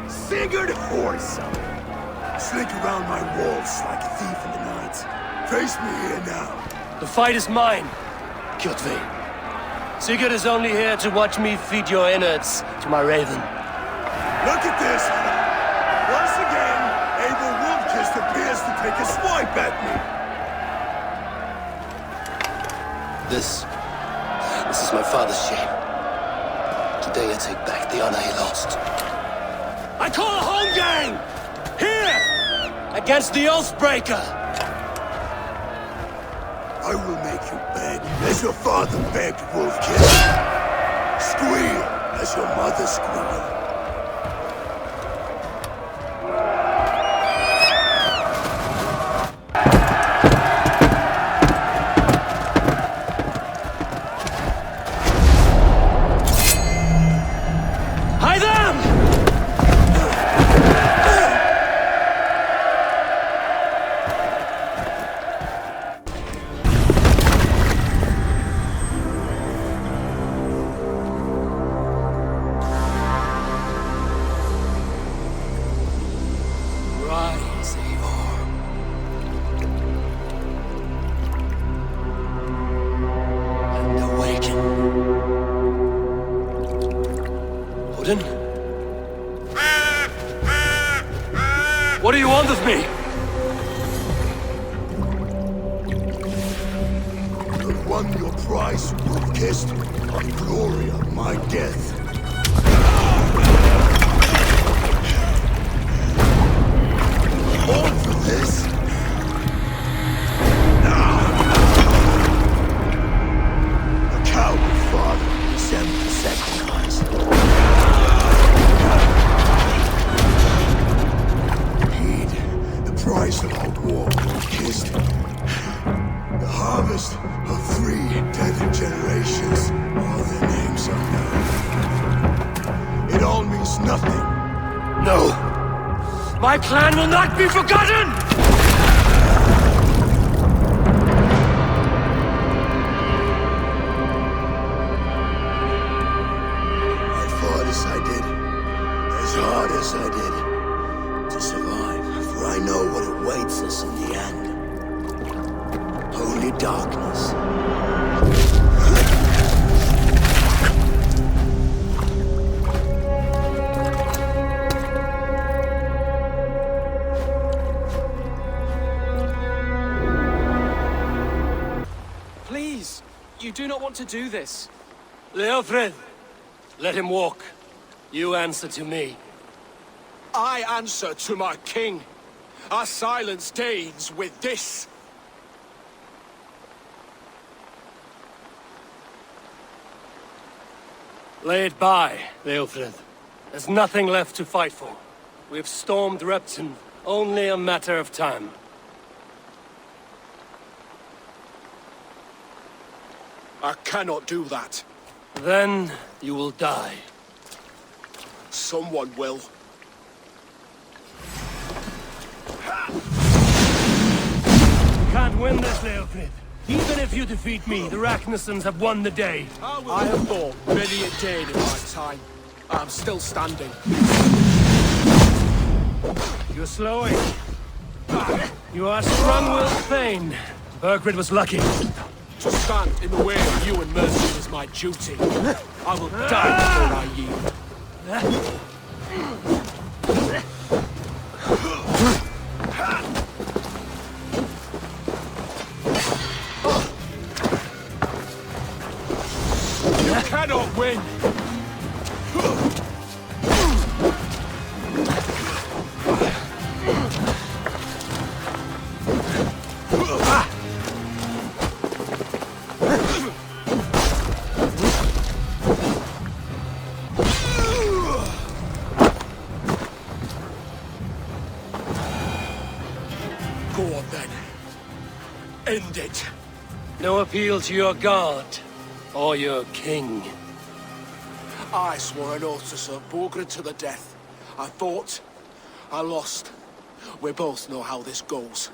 Sigurd whoresome. Slink around my walls like a thief in the night. Face me here now. The fight is mine, Kjotve. Sigurd is only here to watch me feed your innards to my raven. Look at this! Once again, Abel Wolfkist appears to take a swipe at me. This is my father's shame. Today I take back the honor he lost. I call a home gang! Here! Against the Oathbreaker! I will make you beg as your father begged, Wolfkist. Squeal as your mother squealed. What do you want of me? You've won your prize, Wolfkist, on glory of my death. All for this? A coward father resembles sacrifice. Price of our war, Wolfkist. The harvest of 3 dead generations. All their names are known. It all means nothing. No! My clan will not be forgotten! I fought as I did, as hard as I did, to survive. For I know what awaits us in the end. Only darkness. Please, you do not want to do this. Leofred, let him walk. You answer to me. I answer to my king. Our silence Danes with this. Lay it by, Leofred. There's nothing left to fight for. We've stormed Repton, only a matter of time. I cannot do that. Then you will die. Someone will. You can't win this, Leofrid. Even if you defeat me, the Ragnarsons have won the day. I have fought many a Dane in my time. I'm still standing. You're slowing. You are strong-willed Thane. Bergrid was lucky. To stand in the way of you and mercy is my duty. I will die before I yield. You cannot win! Go on then. End it. No appeal to your god, or your king. I swore an oath to serve Borgred to the death. I fought. I lost. We both know how this goes.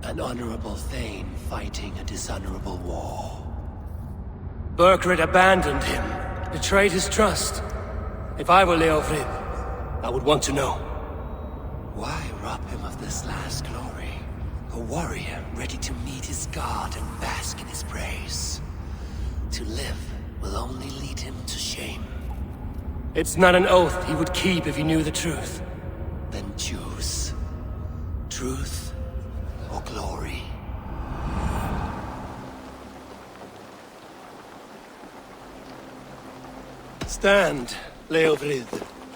An honorable Thane fighting a dishonorable war. Berkred abandoned him, betrayed his trust. If I were Leofrid, I would want to know. Why rob him of this last glory? A warrior ready to meet his god and bask in his praise. To live will only lead him to shame. It's not an oath he would keep if he knew the truth. Then choose. Truth or glory. Stand, Leofrid.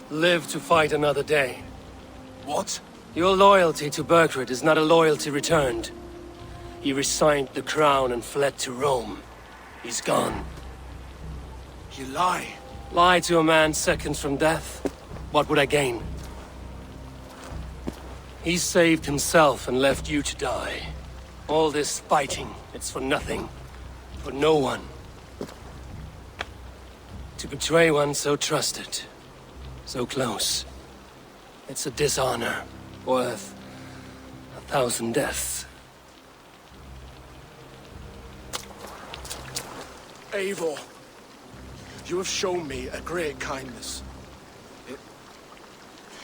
Live to fight another day. What? Your loyalty to Berkred is not a loyalty returned. He resigned the crown and fled to Rome. He's gone. You lie. Lie to a man seconds from death? What would I gain? He saved himself and left you to die. All this fighting, it's for nothing. For no one. To betray one so trusted, so close. It's a dishonor worth 1,000 deaths. Eivor, you have shown me a great kindness.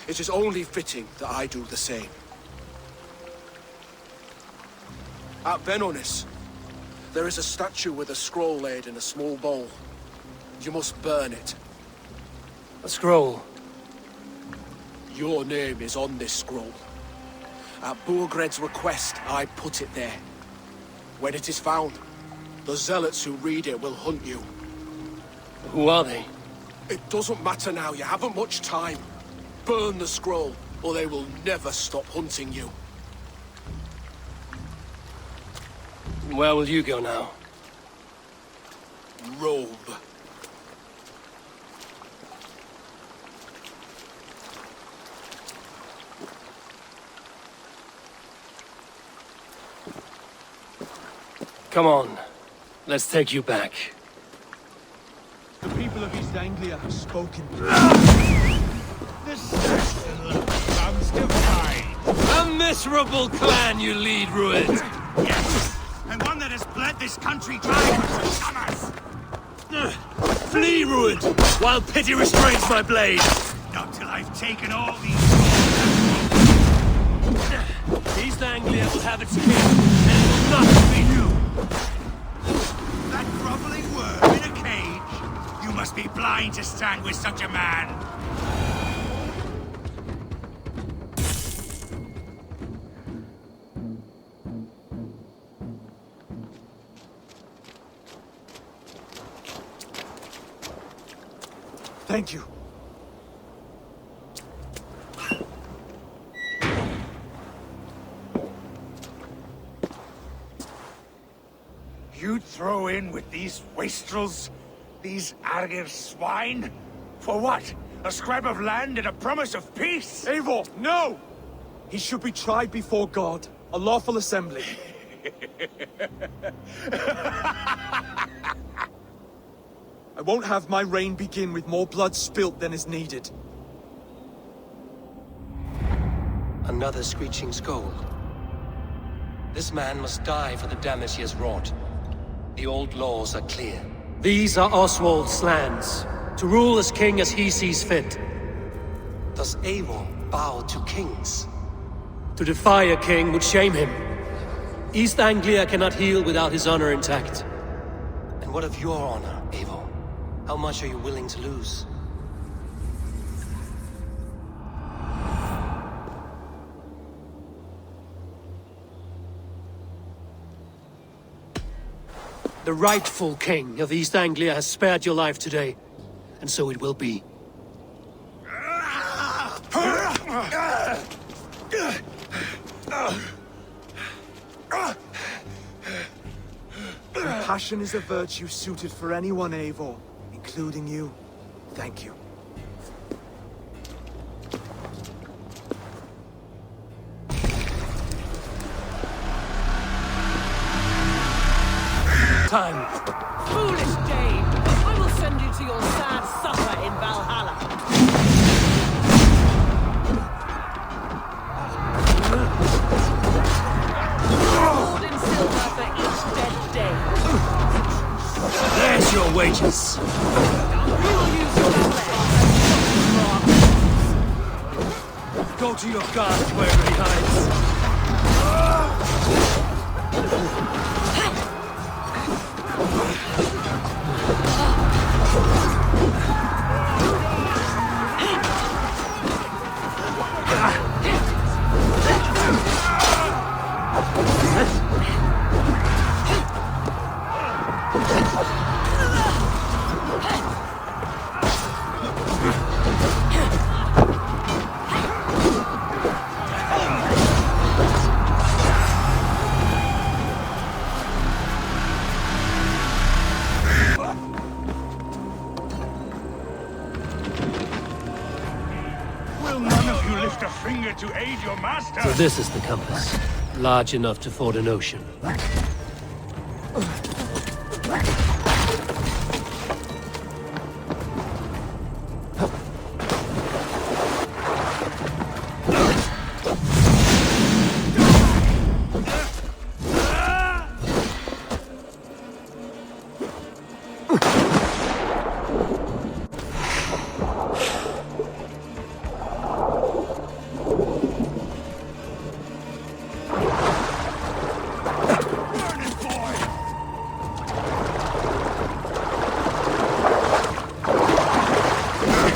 It is only fitting that I do the same. At Venonis, there is a statue with a scroll laid in a small bowl. You must burn it. A scroll. Your name is on this scroll. At Burgred's request, I put it there. When it is found, the zealots who read it will hunt you. Who are they? It doesn't matter now, you haven't much time. Burn the scroll, or they will never stop hunting you. Where will you go now? Rome. Come on. Let's take you back. The people of East Anglia have spoken. This citizen comes to fight. A miserable clan you lead, Rued. Yes, and one that has bled this country dry for summers. Flee, Rued, while pity restrains my blade. Not till I've taken all these. East Anglia will have its king, and it will not be you. That groveling worm in a cage? You must be blind to stand with such a man. Thank you. You'd throw in with these wastrels? These Argir swine? For what? A scrap of land and a promise of peace? Eivor, no! He should be tried before God, a lawful assembly. I won't have my reign begin with more blood spilt than is needed. Another screeching scold. This man must die for the damage he has wrought. The old laws are clear. These are Oswald's lands, to rule as king as he sees fit. Does Eivor bow to kings? To defy a king would shame him. East Anglia cannot heal without his honor intact. And what of your honor, Eivor? How much are you willing to lose? The rightful king of East Anglia has spared your life today, and so it will be. Compassion is a virtue suited for anyone, Eivor, including you. Thank you. Time. Foolish Dane! I will send you to your sad supper in Valhalla. Gold and silver for each dead day. This Here's your wages. We will use your flesh. Go to your guard wherever he hides. Will none of you lift a finger to aid your master? So this is the compass. Large enough to ford an ocean.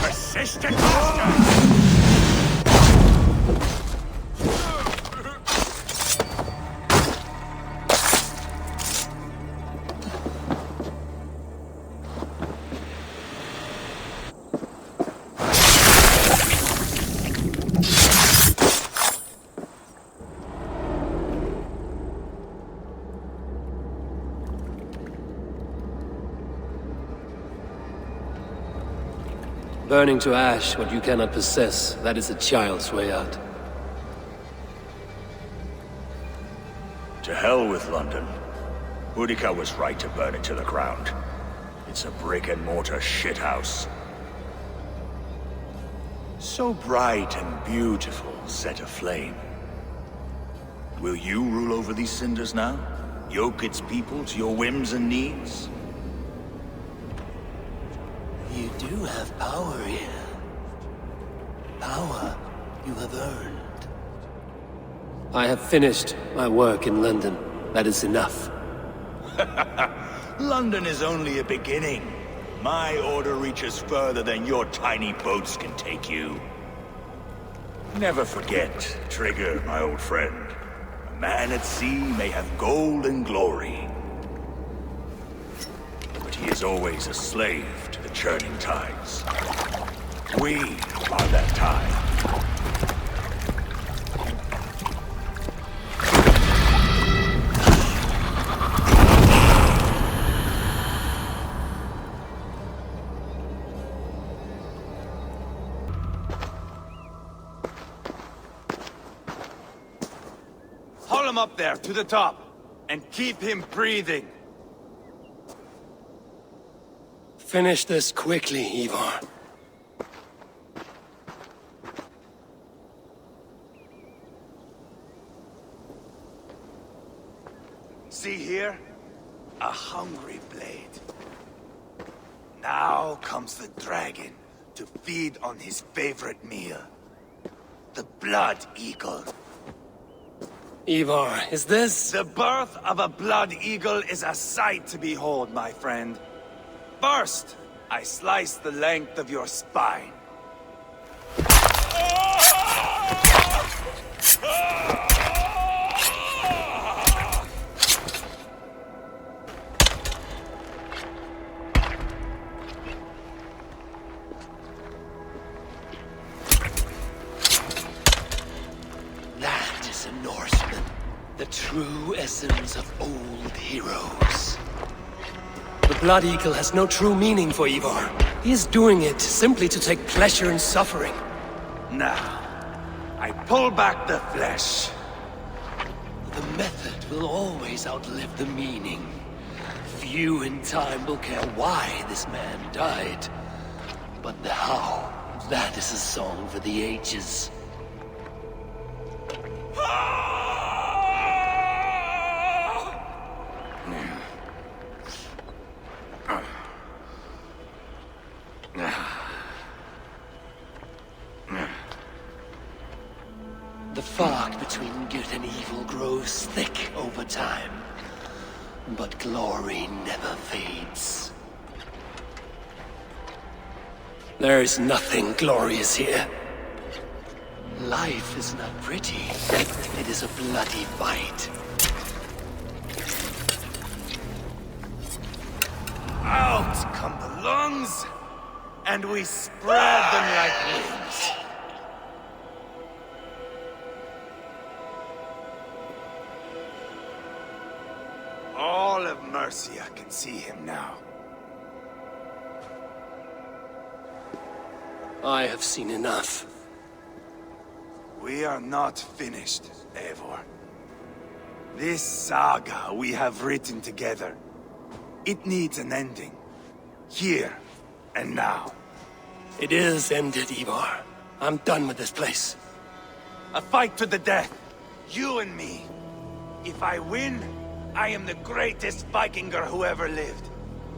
Persistent master! Burning to ash what you cannot possess, that is a child's way out. To hell with London. Boudica was right to burn it to the ground. It's a brick-and-mortar shithouse. So bright and beautiful, set aflame. Will you rule over these cinders now? Yoke its people to your whims and needs? You do have power here. Power you have earned. I have finished my work in London. That is enough. London is only a beginning. My order reaches further than your tiny boats can take you. Never forget, Trigger, my old friend. A man at sea may have gold and glory, but he is always a slave to the churning tides. We are that tide. Haul him up there, to the top, and keep him breathing. Finish this quickly, Ivar. See here? A hungry blade. Now comes the dragon to feed on his favorite meal. The blood eagle. Ivar, is this? The birth of a blood eagle is a sight to behold, my friend. First, I slice the length of your spine. That is a Norseman. The true essence of old heroes. The Blood Eagle has no true meaning for Ivar. He is doing it simply to take pleasure in suffering. Now, I pull back the flesh. The method will always outlive the meaning. Few in time will care why this man died. But the how, that is a song for the ages. fog between good and evil grows thick over time, but glory never fades. There is nothing glorious here. Life is not pretty. It is a bloody fight. Out come the lungs, and we spread them like wings. All of Mercia can see him now. I have seen enough. We are not finished, Eivor. This saga we have written together, it needs an ending. Here and now. It is ended, Ivar. I'm done with this place. A fight to the death. You and me. If I win, I am the greatest Vikinger who ever lived.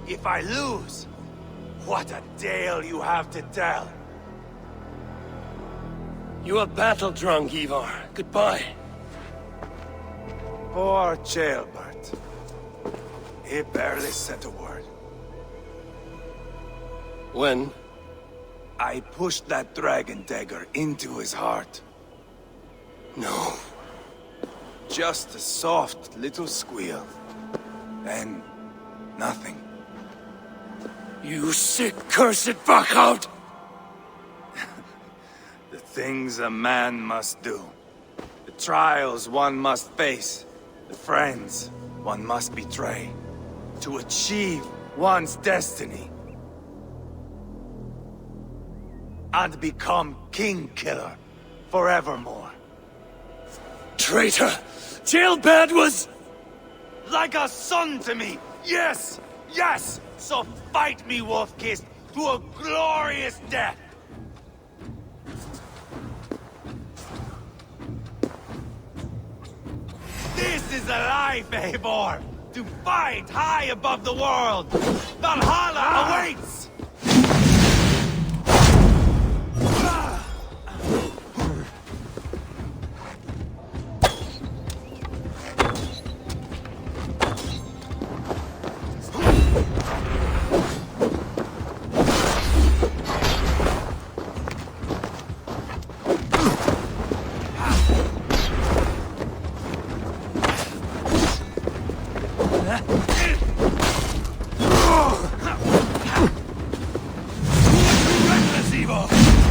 If I lose, what a tale you have to tell. You are battle-drunk, Ivar. Goodbye. Poor Jailbert. He barely said a word. When? I pushed that dragon dagger into his heart. No. Just a soft little squeal. Then, nothing. You sick, cursed fuck-out! The things a man must do. The trials one must face. The friends one must betray. To achieve one's destiny. And become King-Killer forevermore. Traitor! Jailbird was... Like a son to me! Yes! Yes! So fight me, Wolf-Kissed, to a glorious death! This is a life, Eivor! To fight high above the world! Valhalla awaits!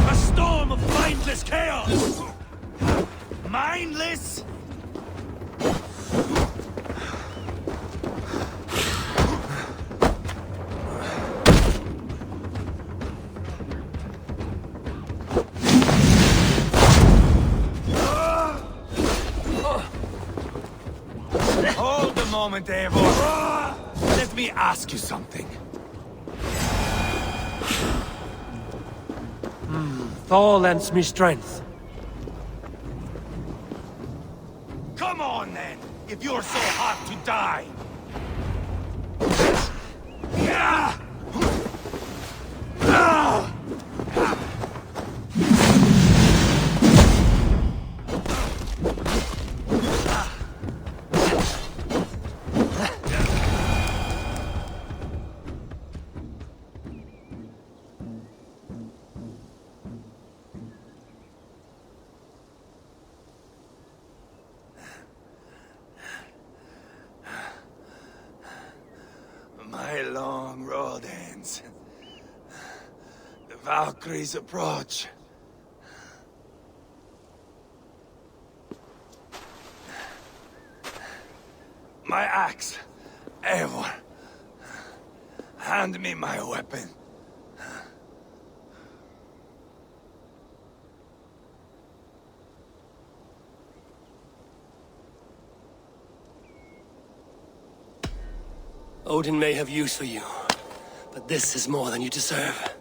A storm of mindless chaos! Mindless? Hold a moment, Eivor. Let me ask you something. Thor lends me strength. Come on, then, if you're so hot to die. My long road ends. The Valkyries approach. My axe, Eivor. Hand me my weapon. Odin may have use for you, but this is more than you deserve.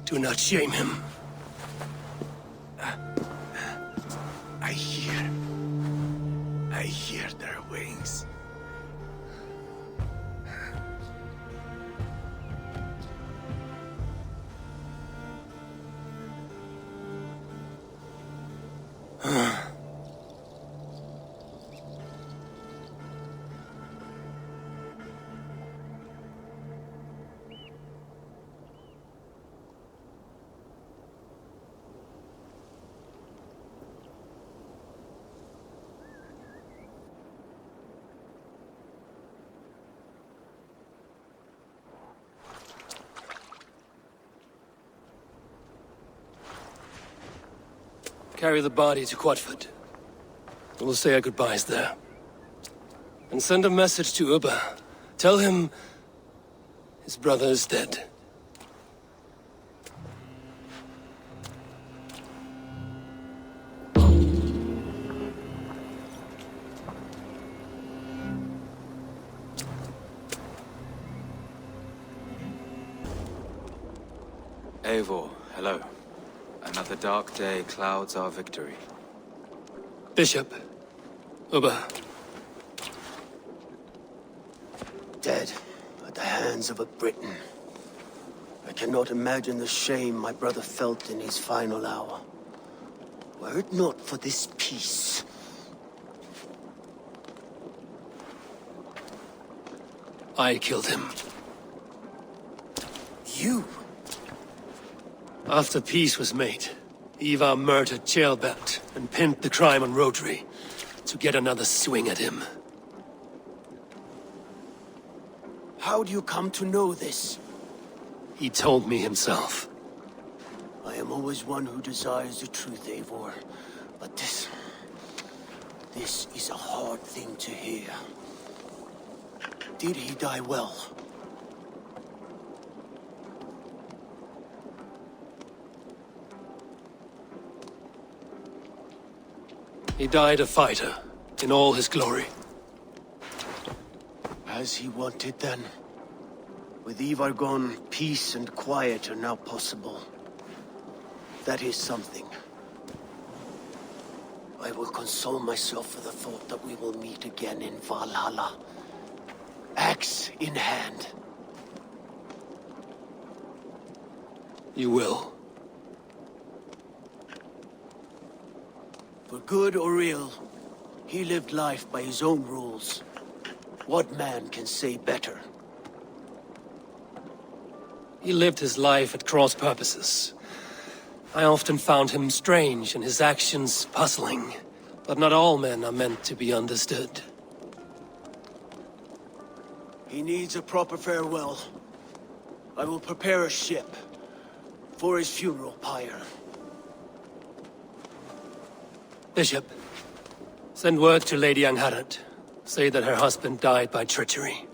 Do not shame him. I hear their wings. Carry the body to Quatford. We'll say our goodbyes there. And send a message to Ubba. Tell him his brother is dead. Eivor, hello. Another dark day clouds our victory. Bishop. Ubba. Dead at the hands of a Briton. I cannot imagine the shame my brother felt in his final hour. Were it not for this peace. I killed him. You? After peace was made, Ivar murdered Ceolbert and pinned the crime on Rhodri to get another swing at him. How do you come to know this? He told me himself. I am always one who desires the truth, Eivor. But this is a hard thing to hear. Did he die well? He died a fighter, in all his glory. As he wanted then. With Ivar gone, peace and quiet are now possible. That is something. I will console myself for the thought that we will meet again in Valhalla. Axe in hand. You will. For good or ill, he lived life by his own rules. What man can say better? He lived his life at cross purposes. I often found him strange and his actions puzzling. But not all men are meant to be understood. He needs a proper farewell. I will prepare a ship for his funeral pyre. Bishop, send word to Lady Angharad. Say that her husband died by treachery,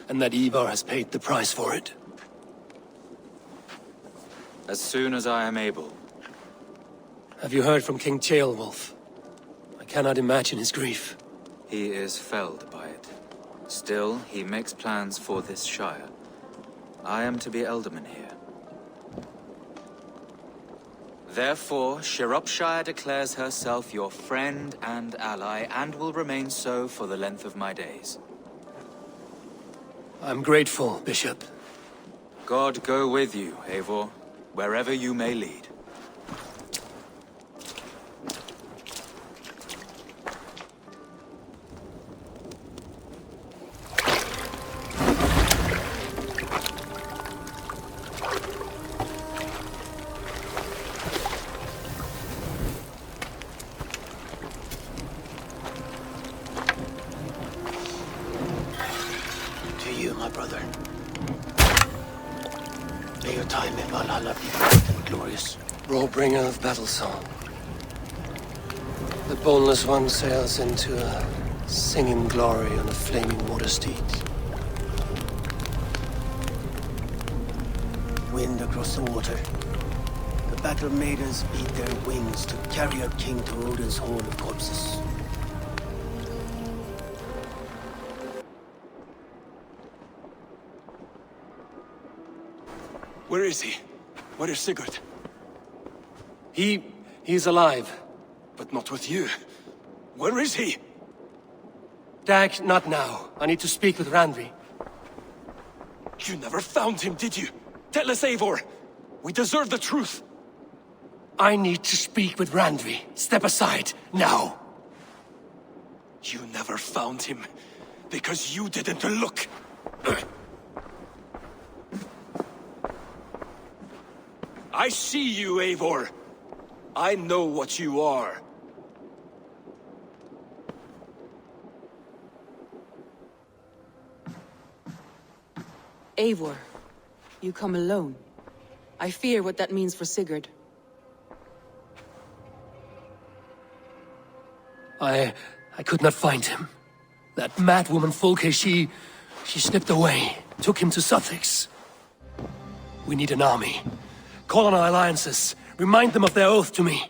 and that Ivar has paid the price for it. As soon as I am able. Have you heard from King Ceolwulf? I cannot imagine his grief. He is felled by it. Still, he makes plans for this Shire. I am to be Elderman here. Therefore, Shropshire declares herself your friend and ally, and will remain so for the length of my days. I'm grateful, Bishop. God go with you, Eivor, wherever you may lead. To you, my brother. May your time in Valhalla be bright and glorious. Rawbringer of battle song. The boneless one sails into a singing glory on a flaming water steed. Wind across the water. The battle maidens beat their wings to carry our king to Odin's hall of corpses. Where is he? Where is Sigurd? He's alive. But not with you. Where is he? Dag, not now. I need to speak with Randvi. You never found him, did you? Tell us, Eivor. We deserve the truth. I need to speak with Randvi. Step aside, now. You never found him because you didn't look. I see you, Eivor. I know what you are. Eivor, you come alone. I fear what that means for Sigurd. I could not find him. That mad woman Folke, she slipped away, took him to Sussex. We need an army. Call on our alliances. Remind them of their oath to me.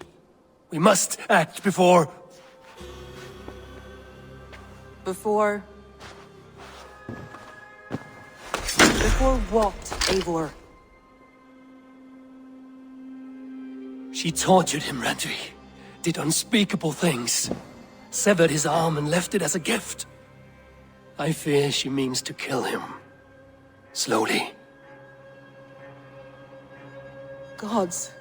We must act before... Before what, Eivor? She tortured him, Randvi. Did unspeakable things. Severed his arm and left it as a gift. I fear she means to kill him. Slowly. Gods.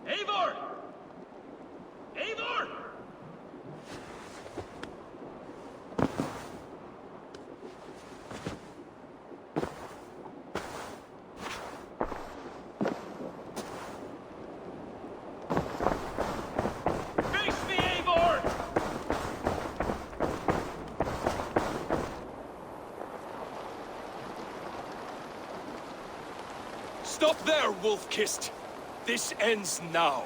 Eivor! Eivor! Face me, Eivor! Stop there, wolf-kissed! This ends now.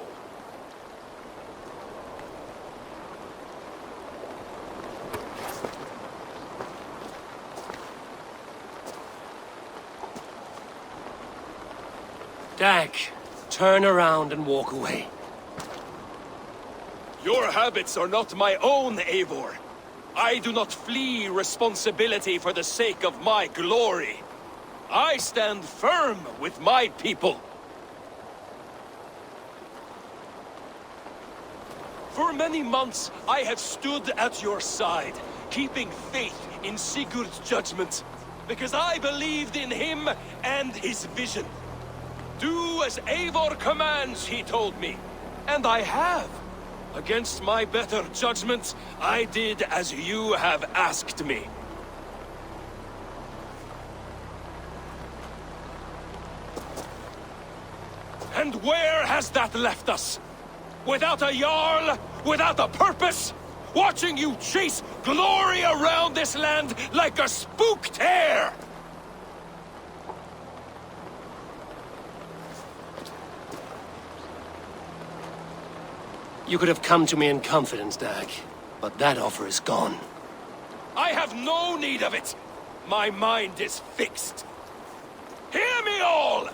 Dag, turn around and walk away. Your habits are not my own, Eivor. I do not flee responsibility for the sake of my glory. I stand firm with my people. For many months, I have stood at your side, keeping faith in Sigurd's judgment, because I believed in him and his vision. Do as Eivor commands, he told me, and I have. Against my better judgment, I did as you have asked me. And where has that left us? Without a Jarl, without a purpose, watching you chase glory around this land like a spooked hare! You could have come to me in confidence, Dag, but that offer is gone. I have no need of it! My mind is fixed. Hear me all!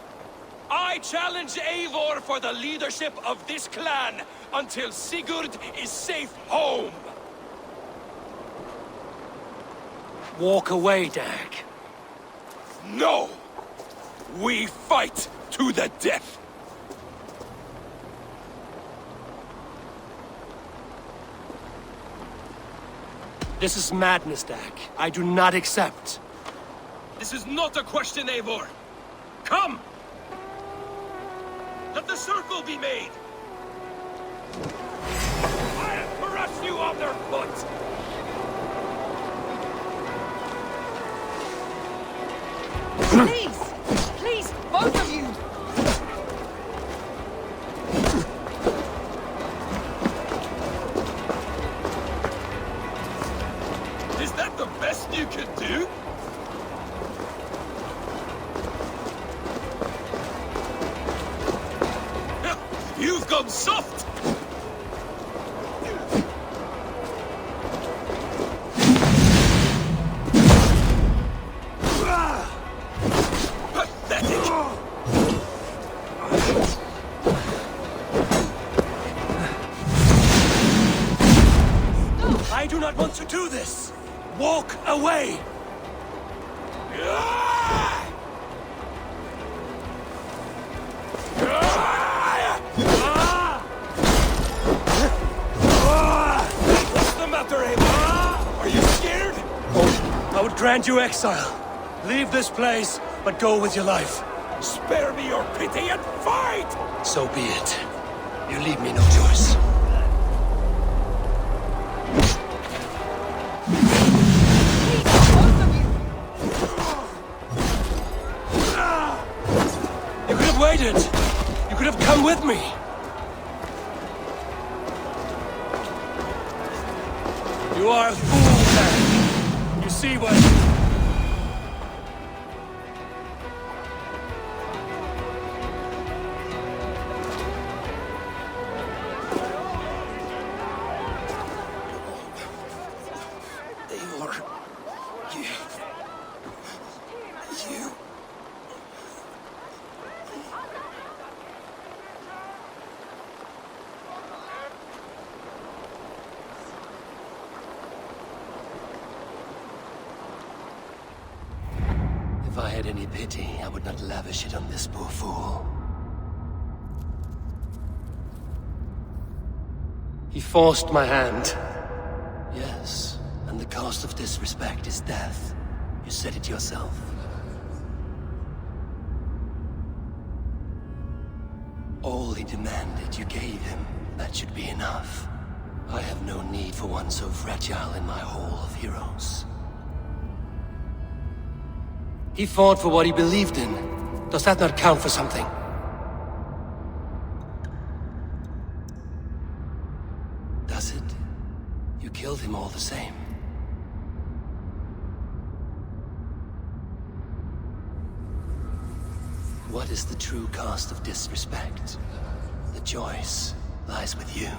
I challenge Eivor for the leadership of this clan until Sigurd is safe home. Walk away, Dag. No! We fight to the death! This is madness, Dag. I do not accept. This is not a question, Eivor. Come! Let the circle be made! I'll crush you underfoot! Please! Please, both of you! Is that the best you can do? You've gone soft! Pathetic! I do not want Walk away! What's the matter, Abe? Are you scared? I would grant you exile. Leave this place, but go with your life. Spare me your pity and fight! So be it. You leave me no choice. You could have waited. You could have come with me. You are a fool, man. You see what... If I had any pity, I would not lavish it on this poor fool. He forced my hand. Yes, and the cost of disrespect is death. You said it yourself. All he demanded, you gave him. That should be enough. I have no need for one so fragile in my hall of heroes. He fought for what he believed in. Does that not count for something? Does it? You killed him all the same. What is the true cost of disrespect? The choice lies with you.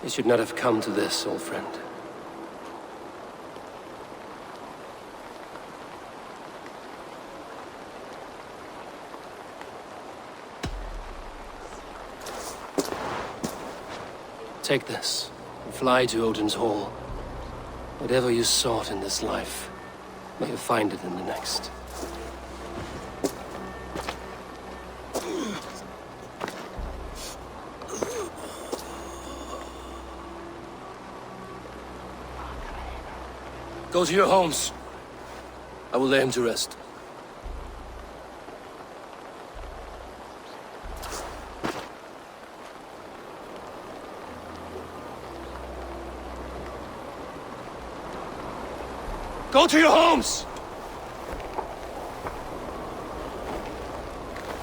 It should not have come to this, old friend. Take this, and fly to Odin's Hall. Whatever you sought in this life, may you find it in the next. Go to your homes. I will lay him to rest. Go to your homes!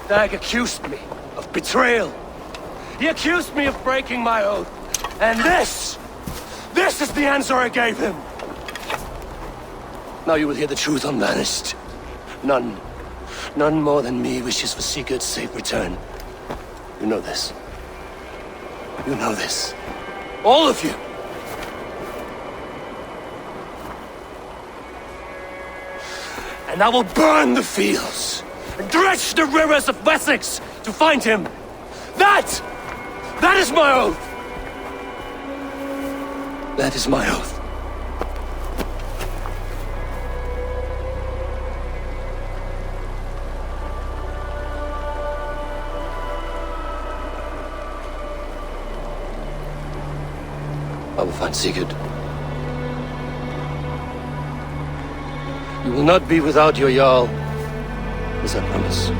Dag accused me of betrayal. He accused me of breaking my oath. And this is the answer I gave him. Now you will hear the truth unvanished. None more than me wishes for Sigurd's safe return. You know this. You know this. All of you. And I will burn the fields and dredge the rivers of Wessex to find him. That is my oath. That is my oath. I will find Sigurd. You will not be without your Jarl, as I promise.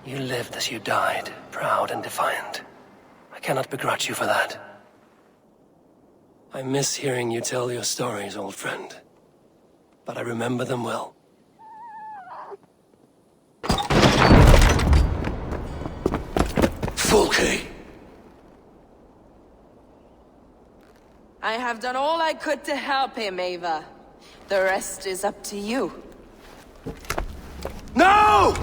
You lived as you died, proud and defiant. I cannot begrudge you for that. I miss hearing you tell your stories, old friend. But I remember them well. Fulke! I have done all I could to help him, Ava. The rest is up to you. No!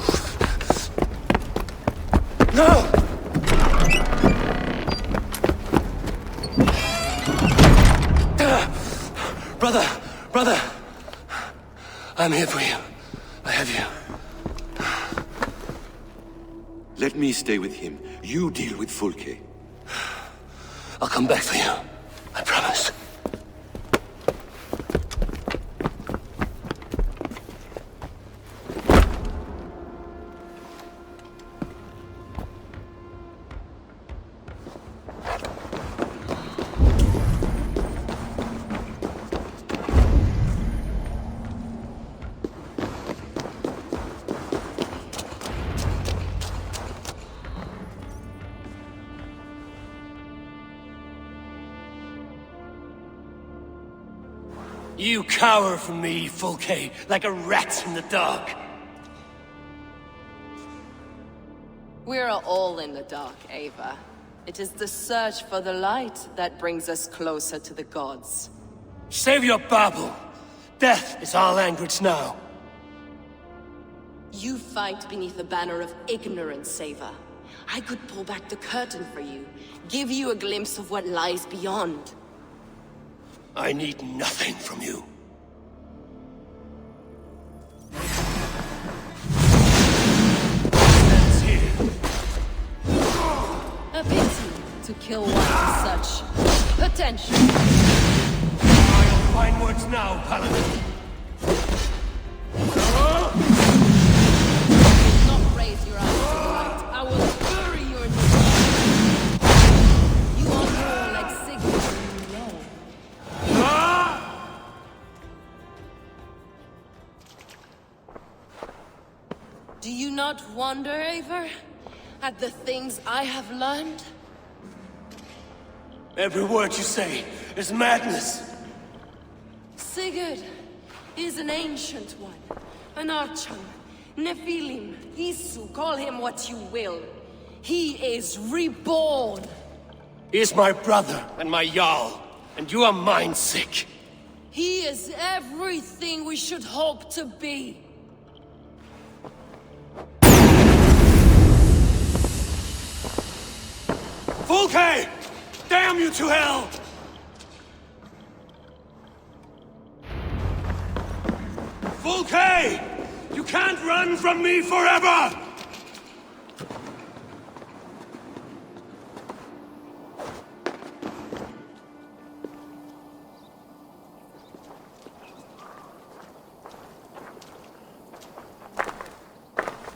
No! Brother! I'm here for you. I have you. Let me stay with him. You deal with Fulke. I'll come back for you. I promise. You cower from me, Fulke, like a rat in the dark. We're all in the dark, Ava. It is the search for the light that brings us closer to the gods. Save your babble. Death is our language now. You fight beneath the banner of ignorance, Ava. I could pull back the curtain for you, give you a glimpse of what lies beyond. I need nothing from you. That's here. A pity to kill one with such potential. I'll find words now, Paladin. Do not raise your eyes to the light. I will bury your knees. You are more like Sigurd than you know. Do you not wonder, Eivor, at the things I have learned? Every word you say is madness. Sigurd is an ancient one, an archer, Nephilim, Isu, call him what you will. He is reborn. He is my brother and my Jarl, and you are mind sick. He is everything we should hope to be. Fulke! Damn you to hell! Fulke! You can't run from me forever!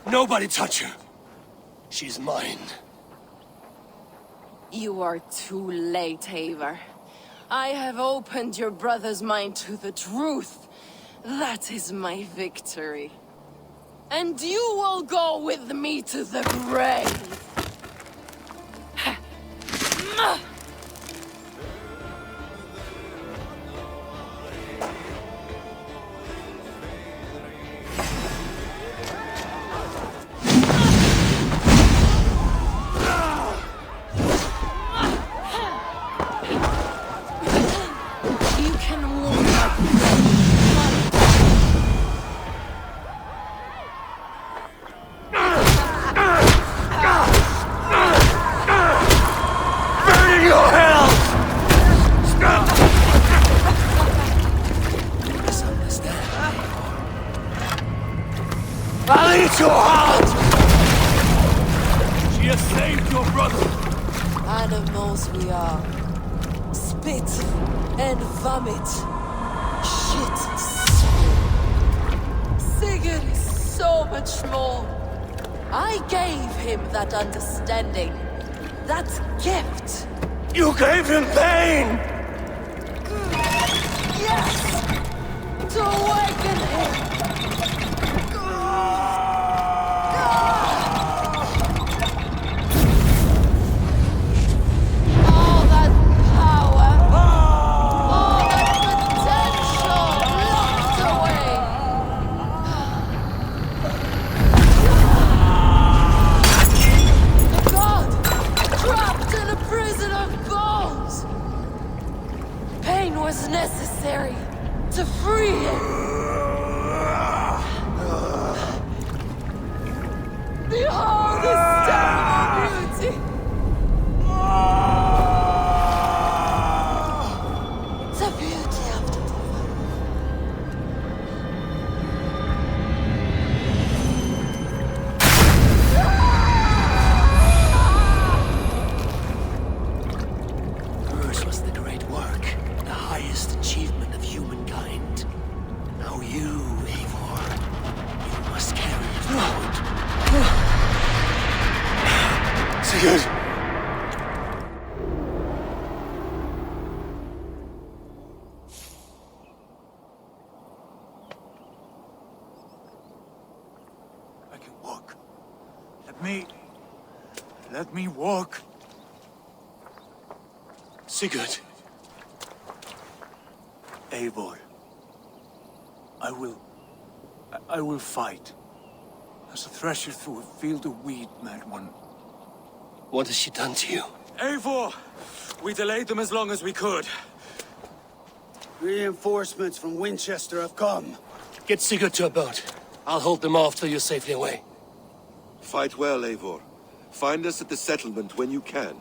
Nobody touch her. She's mine. You are too late, Eivor. I have opened your brother's mind to the truth. That is my victory. And you will go with me to the grave. I'll eat your heart! She has saved your brother! Animals we are. Spit and vomit. Shit. Sigurd is so much more. I gave him that understanding. That gift. You gave him pain! Yes! To awaken him! All that power, all that potential locked away. The god, trapped in a prison of bones. pain was necessary to free him. Behold his terrible beauty! The beauty of the Hers was the great work, the highest achievement of humankind. Now you, Eivor, you must carry it forward. Sigurd! I can walk. Let me walk. Sigurd! Eivor. I will fight. As a thresher through a field of wheat, mad one. What has she done to you? Eivor! We delayed them as long as we could. Reinforcements from Winchester have come. Get Sigurd to a boat. I'll hold them off till you're safely away. Fight well, Eivor. Find us at the settlement when you can.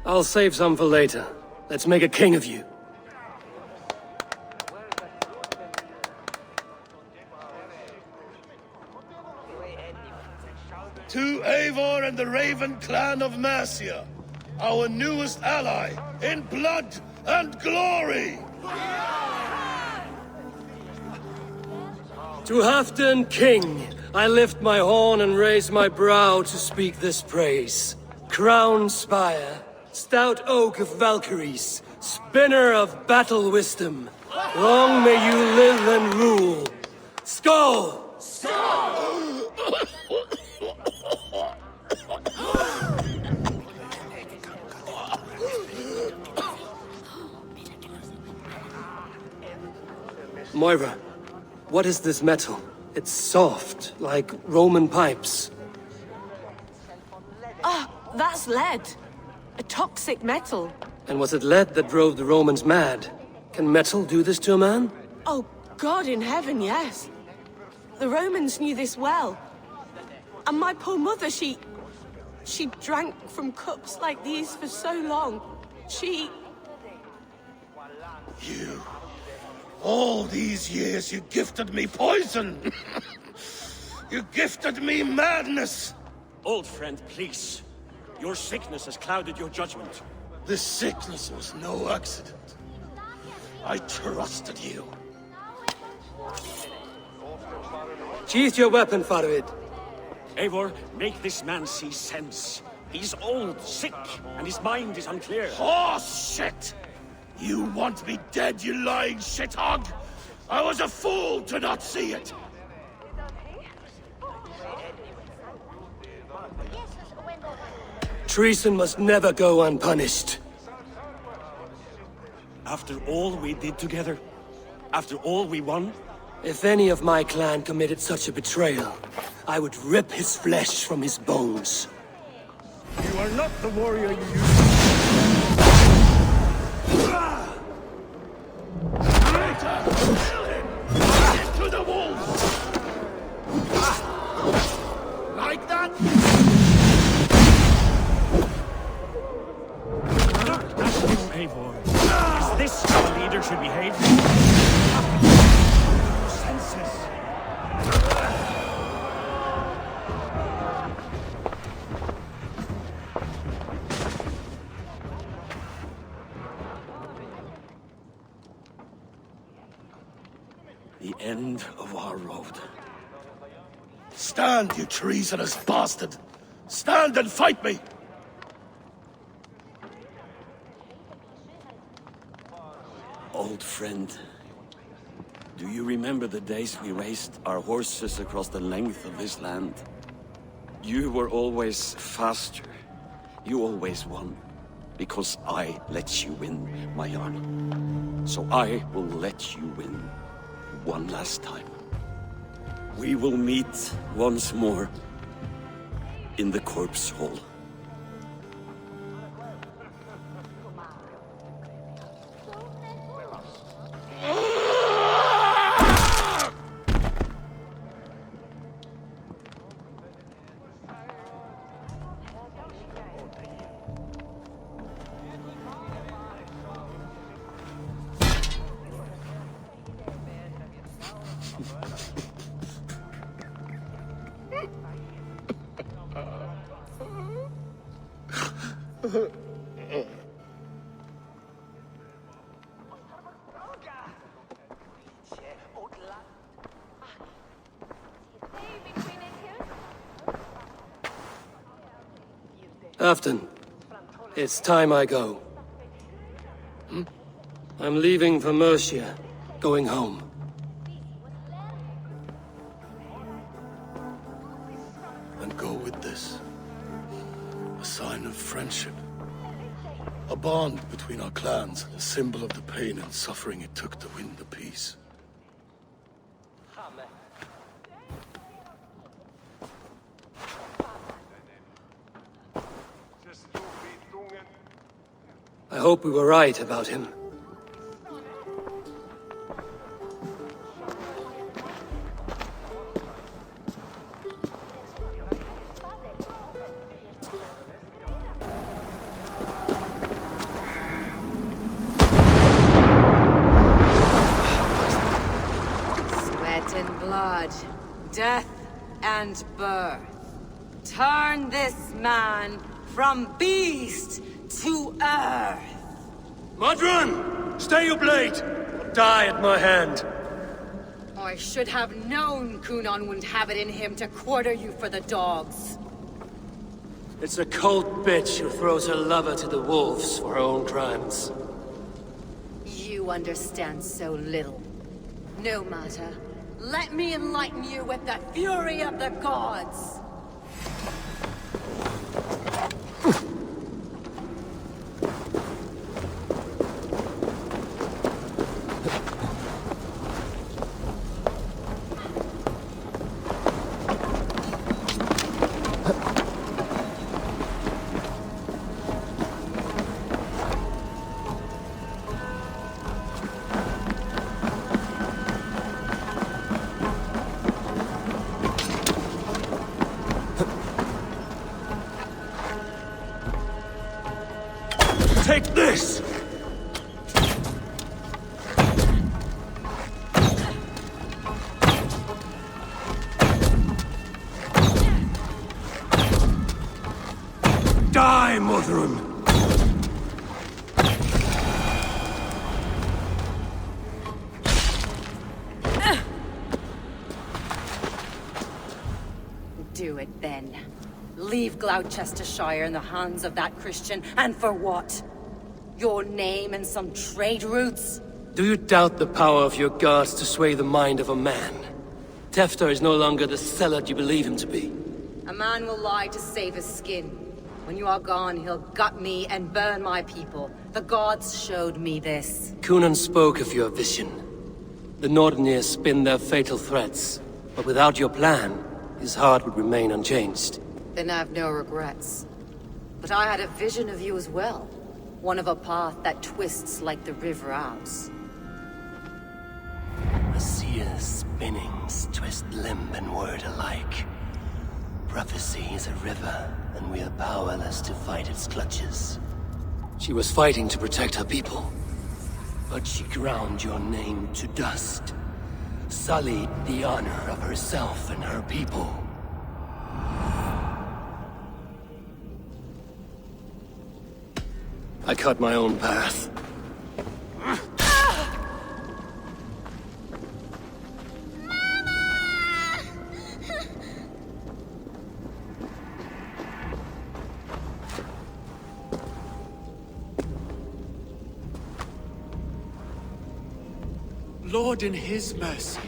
I'll save some for later. Let's make a king of you. To Eivor and the Raven clan of Mercia, our newest ally in blood and glory! To Halfdan King, I lift my horn and raise my brow to speak this praise. Crown spire, stout oak of Valkyries, spinner of battle wisdom. Long may you live and rule. Skål! Moira, what is this metal? It's soft, like Roman pipes. Ah, that's lead. A toxic metal. And was it lead that drove the Romans mad? Can metal do this to a man? Oh, God in heaven, yes. The Romans knew this well. And my poor mother, she drank from cups like these for so long. You... All these years you gifted me poison! You gifted me madness! Old friend, please. Your sickness has clouded your judgment. This sickness was no accident. I trusted you. Sheath your weapon, Farvid. Eivor, make this man see sense. He's old, sick, and his mind is unclear. Horse shit! You want me dead, you lying shithog? I was a fool to not see it! Treason must never go unpunished. After all we did together? After all we won? If any of my clan committed such a betrayal, I would rip his flesh from his bones. You are not the warrior you used to be. To the wolves! Like that? Look at you, Eivor. Is this how a leader should behave? Senses. The end of our road. Stand, you treasonous bastard! Stand and fight me! Old friend, do you remember the days we raced our horses across the length of this land? You were always faster. You always won. Because I let you win, my Jarl. So I will let you win one last time. We will meet once more in the corpse hall. Afton, it's time I go. I'm leaving for Mercia, going home. And go with this. A sign of friendship. A bond between our clans, a symbol of the pain and suffering it took to win the peace. I hope we were right about him. Sweat and blood, death and birth. Turn this man from beast to earth. Modron! Stay your blade! Or die at my hand! I should have known Kunon wouldn't have it in him to quarter you for the dogs. It's a cold bitch who throws her lover to the wolves for her own crimes. You understand so little. No matter. Let me enlighten you with the fury of the gods! Take this! Die, Modron! Do it then. Leave Gloucestershire in the hands of that Christian, and for what? Your name and some trade routes? Do you doubt the power of your gods to sway the mind of a man? Tefter is no longer the zealot you believe him to be. A man will lie to save his skin. When you are gone, he'll gut me and burn my people. The gods showed me this. Kunon spoke of your vision. The Nordenir spin their fatal threats, but without your plan, his heart would remain unchanged. Then I've no regrets. But I had a vision of you as well. One of a path that twists like the river Ouse. A seer's spinnings twist limb and word alike. Prophecy is a river, and we are powerless to fight its clutches. She was fighting to protect her people. But she ground your name to dust. Sullied the honor of herself and her people. I cut my own path. Lord in his mercy.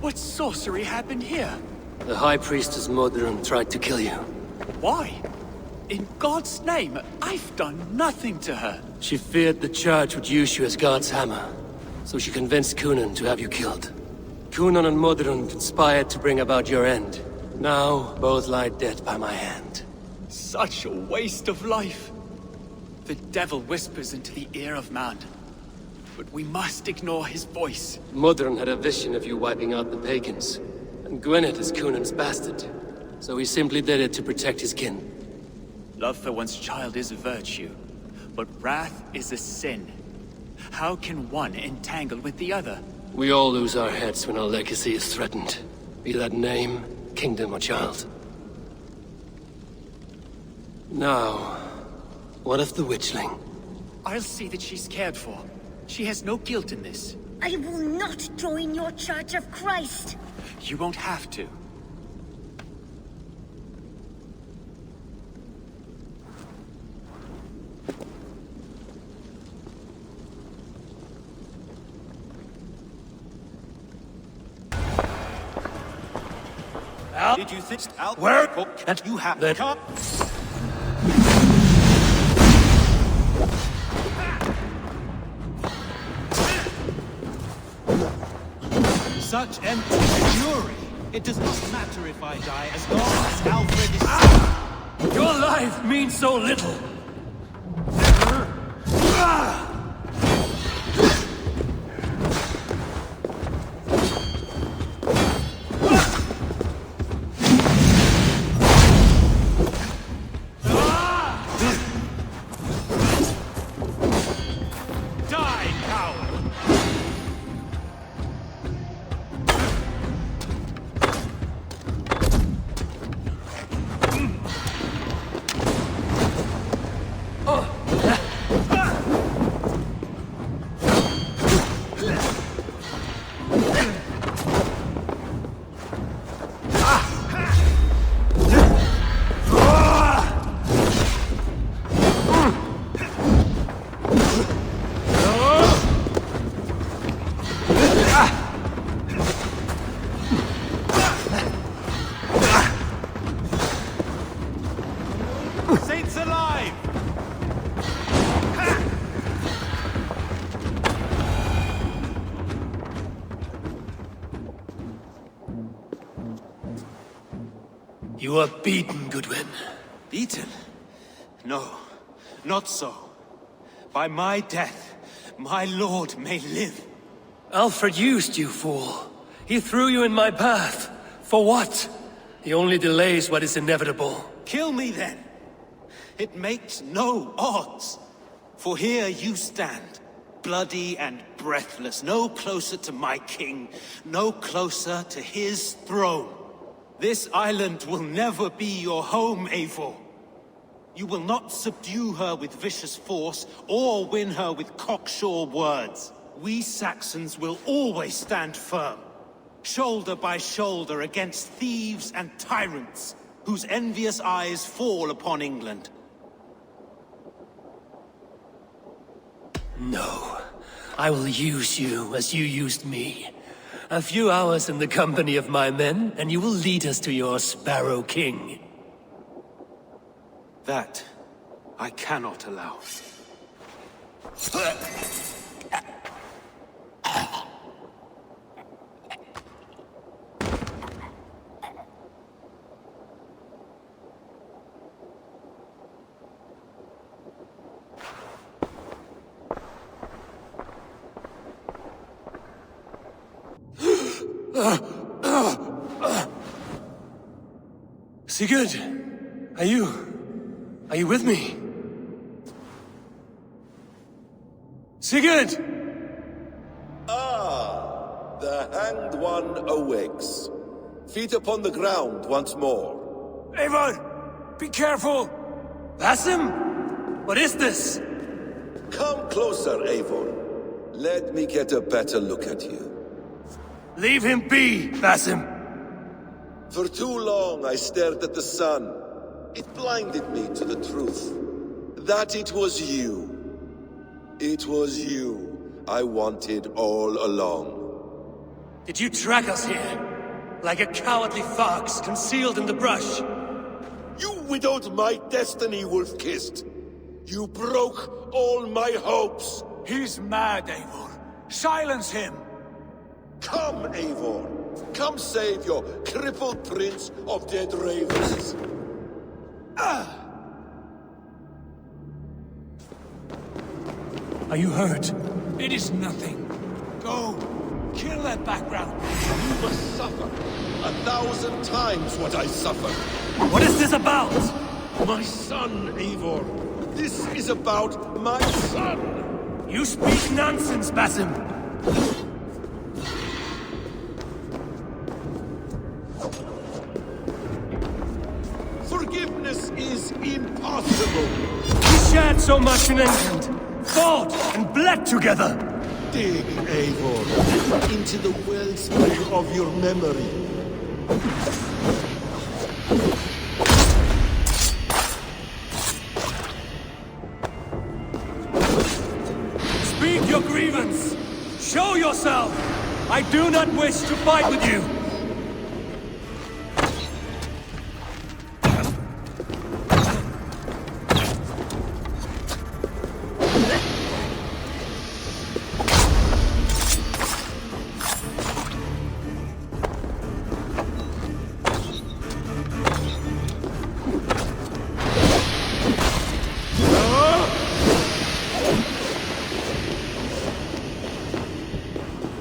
What sorcery happened here? The High Priestess Modron tried to kill you. Why? In God's name, I've done nothing to her. She feared the Church would use you as God's hammer, so she convinced Kunon to have you killed. Kunon and Modron conspired to bring about your end. Now, both lie dead by my hand. Such a waste of life. The devil whispers into the ear of man. But we must ignore his voice. Modron had a vision of you wiping out the pagans, and Gwynedd is Kunon's bastard, so he simply did it to protect his kin. Love for one's child is a virtue, but wrath is a sin. How can one entangle with the other? We all lose our heads when our legacy is threatened, be that name, kingdom, or child. Now, What of the witchling? I'll see that she's cared for. She has no guilt in this. I will not join your Church of Christ. You won't have to. Did you think Where? that you have Let- come? Such empty fury. It does not matter if I die as long as Alfred is... Your life means so little. Die, coward! Saints alive! You are beaten, Goodwin. Beaten? No, not so. By my death, my lord may live. Alfred used you, fool. He threw you in my path. For what? He only delays what is inevitable. Kill me then. It makes no odds. For here you stand, bloody and breathless, no closer to my king, no closer to his throne. This island will never be your home, Eivor. You will not subdue her with vicious force, or win her with cocksure words. We Saxons will always stand firm, shoulder by shoulder against thieves and tyrants, whose envious eyes fall upon England. No. I will use you as you used me. A few hours in the company of my men, and you will lead us to your Sparrow King. That I cannot allow. Sigurd, are you with me? Sigurd! Ah, the hanged one awakes. Feet upon the ground once more. Eivor! Be careful! Basim? What is this? Come closer, Eivor. Let me get a better look at you. Leave him be, Basim! For too long I stared at the sun. It blinded me to the truth. That it was you. It was you I wanted all along. Did you track us here? Like a cowardly fox concealed in the brush? You widowed my destiny, Wolf-Kissed. You broke all my hopes. He's mad, Eivor. Silence him! Come, Eivor. Come save your crippled prince of dead ravens. Are you hurt? It is nothing. Go. Kill that background. You must suffer 1,000 times what I suffered. What is this about? My son, Eivor. This is about my son. You speak nonsense, Basim. Forgiveness is impossible. You shared so much in England, fought and bled together. Dig, Eivor, into the wellspring of your memory. Speak your grievance! Show yourself! I do not wish to fight with you!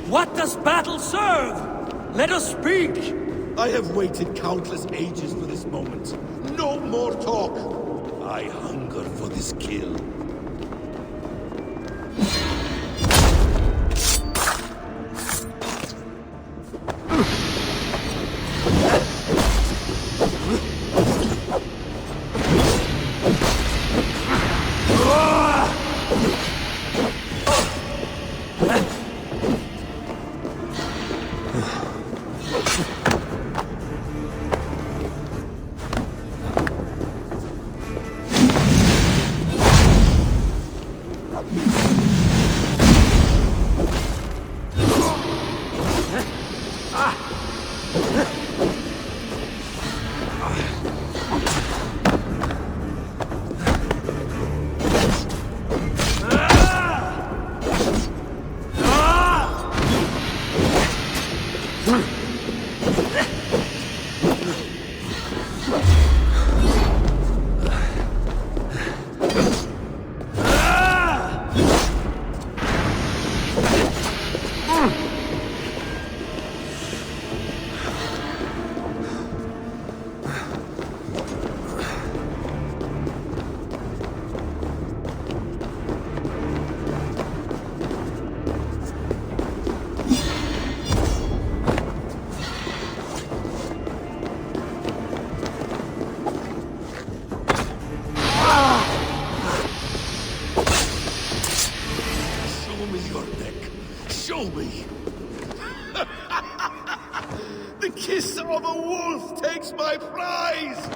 What does battle serve? Let us speak! I have waited countless ages for this moment. No more talk. I hunger for this kill. Show me! The kiss of a wolf takes my prize!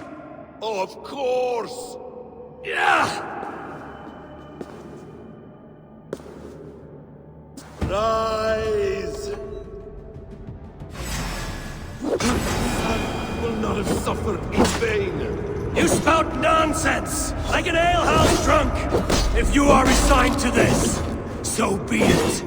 Of course! Yeah! Rise! I will not have suffered in vain! You spout nonsense! Like an alehouse drunk! If you are resigned to this, so be it!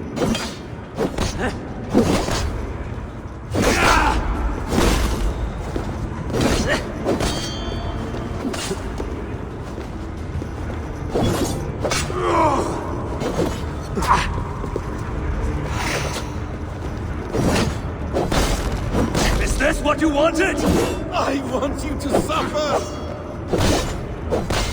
Is this what you wanted? I want you to suffer!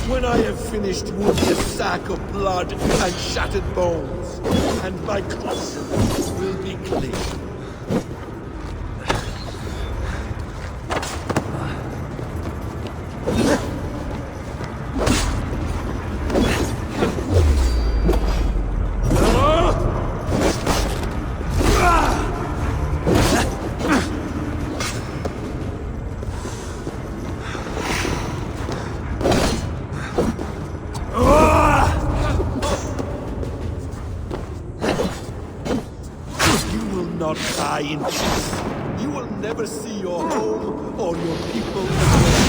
When I have finished, you will be a sack of blood and shattered bones, and my conscience will be clean. Not die in peace. You will never see your home or your people again.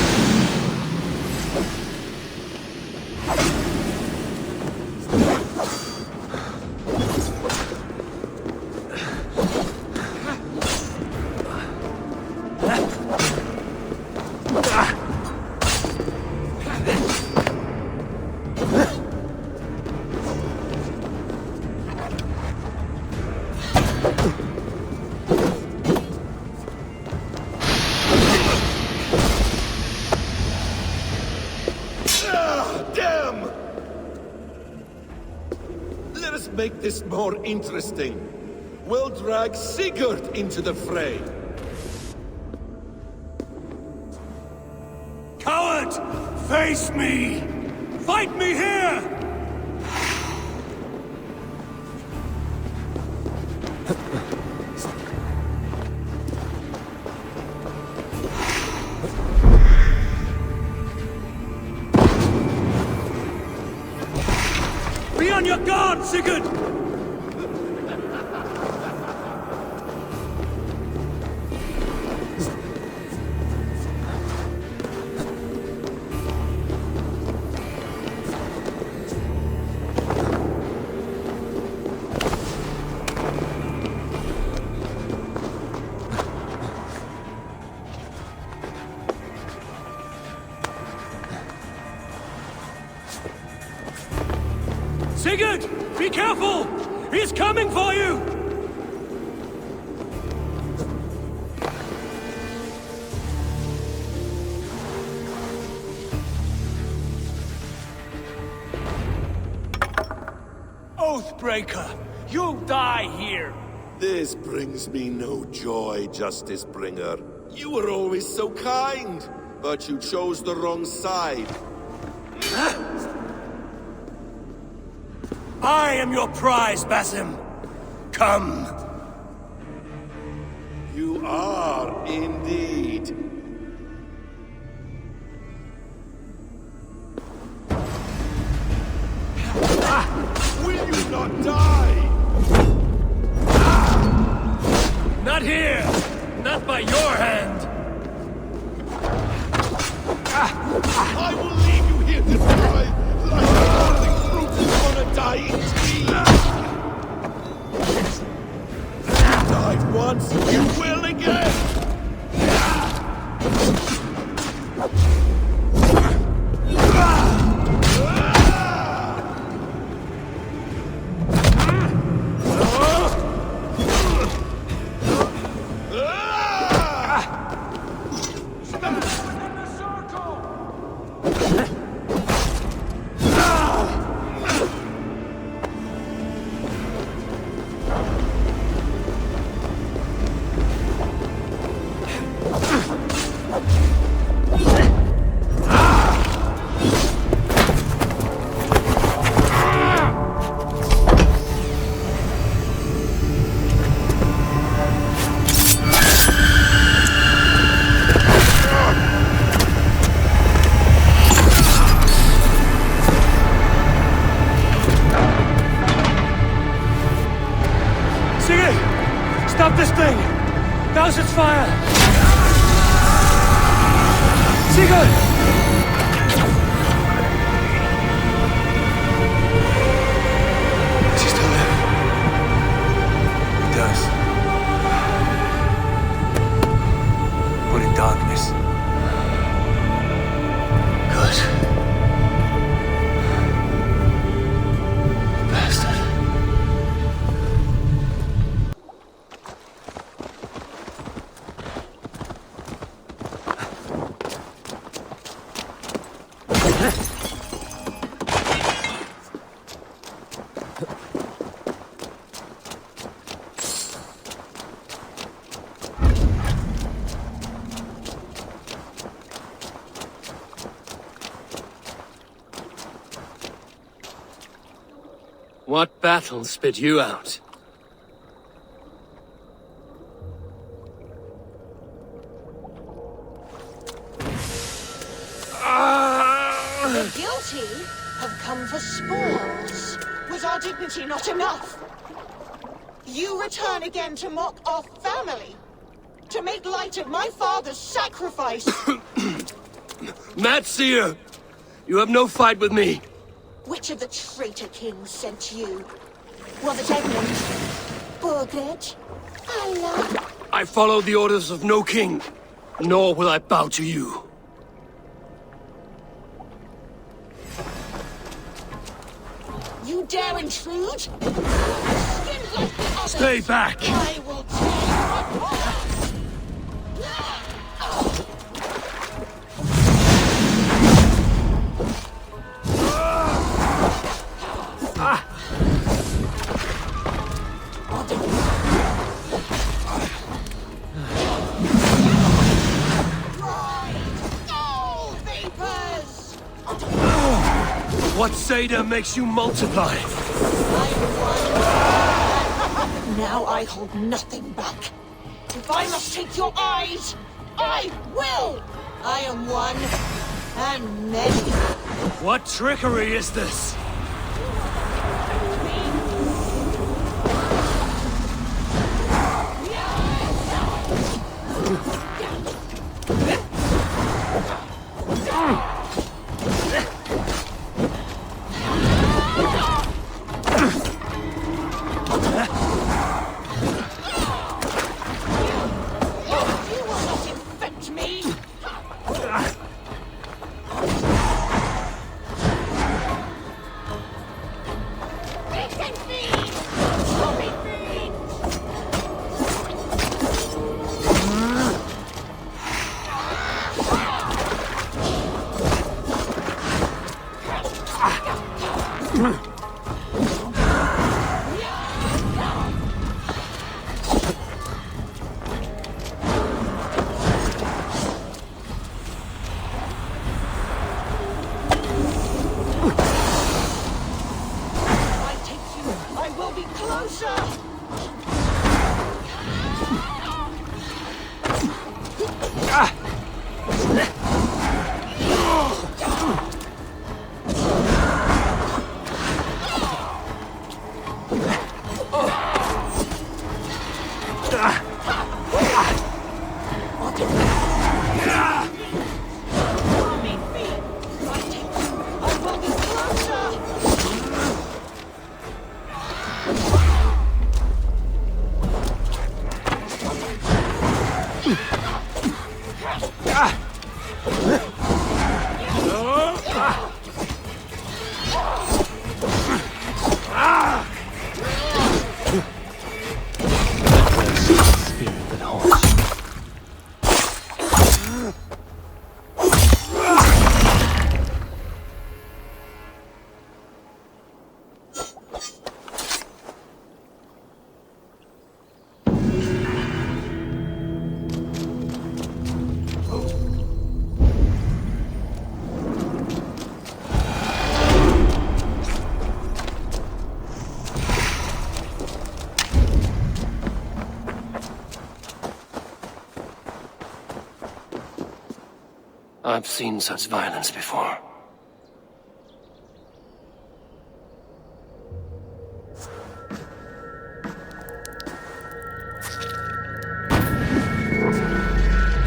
Damn! Let us make this more interesting. We'll drag Sigurd into the fray. Coward! Face me! Fight me here! Be on your guard, Sigurd! Sigurd! Be careful! He's coming for you! Oathbreaker! You'll die here! This brings me no joy, Justice Bringer. You were always so kind, but you chose the wrong side. I am your prize, Basim. Come. You are indeed. Will you not die? Not here! Not by your hand! I will leave you here to die like nothing fruit on a dying tree. You died once, you will again! Stop this thing! Douse its fire! Sigurd! Does he still live? He does. Put in darkness. Good. Bastard. What battle spit you out? The guilty have come for spoils. Was our dignity not enough? You return again to mock our family? To make light of my father's sacrifice? Mad Seer! You have no fight with me. Which of the traitor kings sent you? Was it Edmund? Burgred? Allah? I follow the orders of no king, nor will I bow to you. You dare intrude? Skins like the others. Stay back! I will tear you apart! Seder makes you multiply. Now I hold nothing back. If I must take your eyes, I will! I am one, and many. What trickery is this? I've seen such violence before.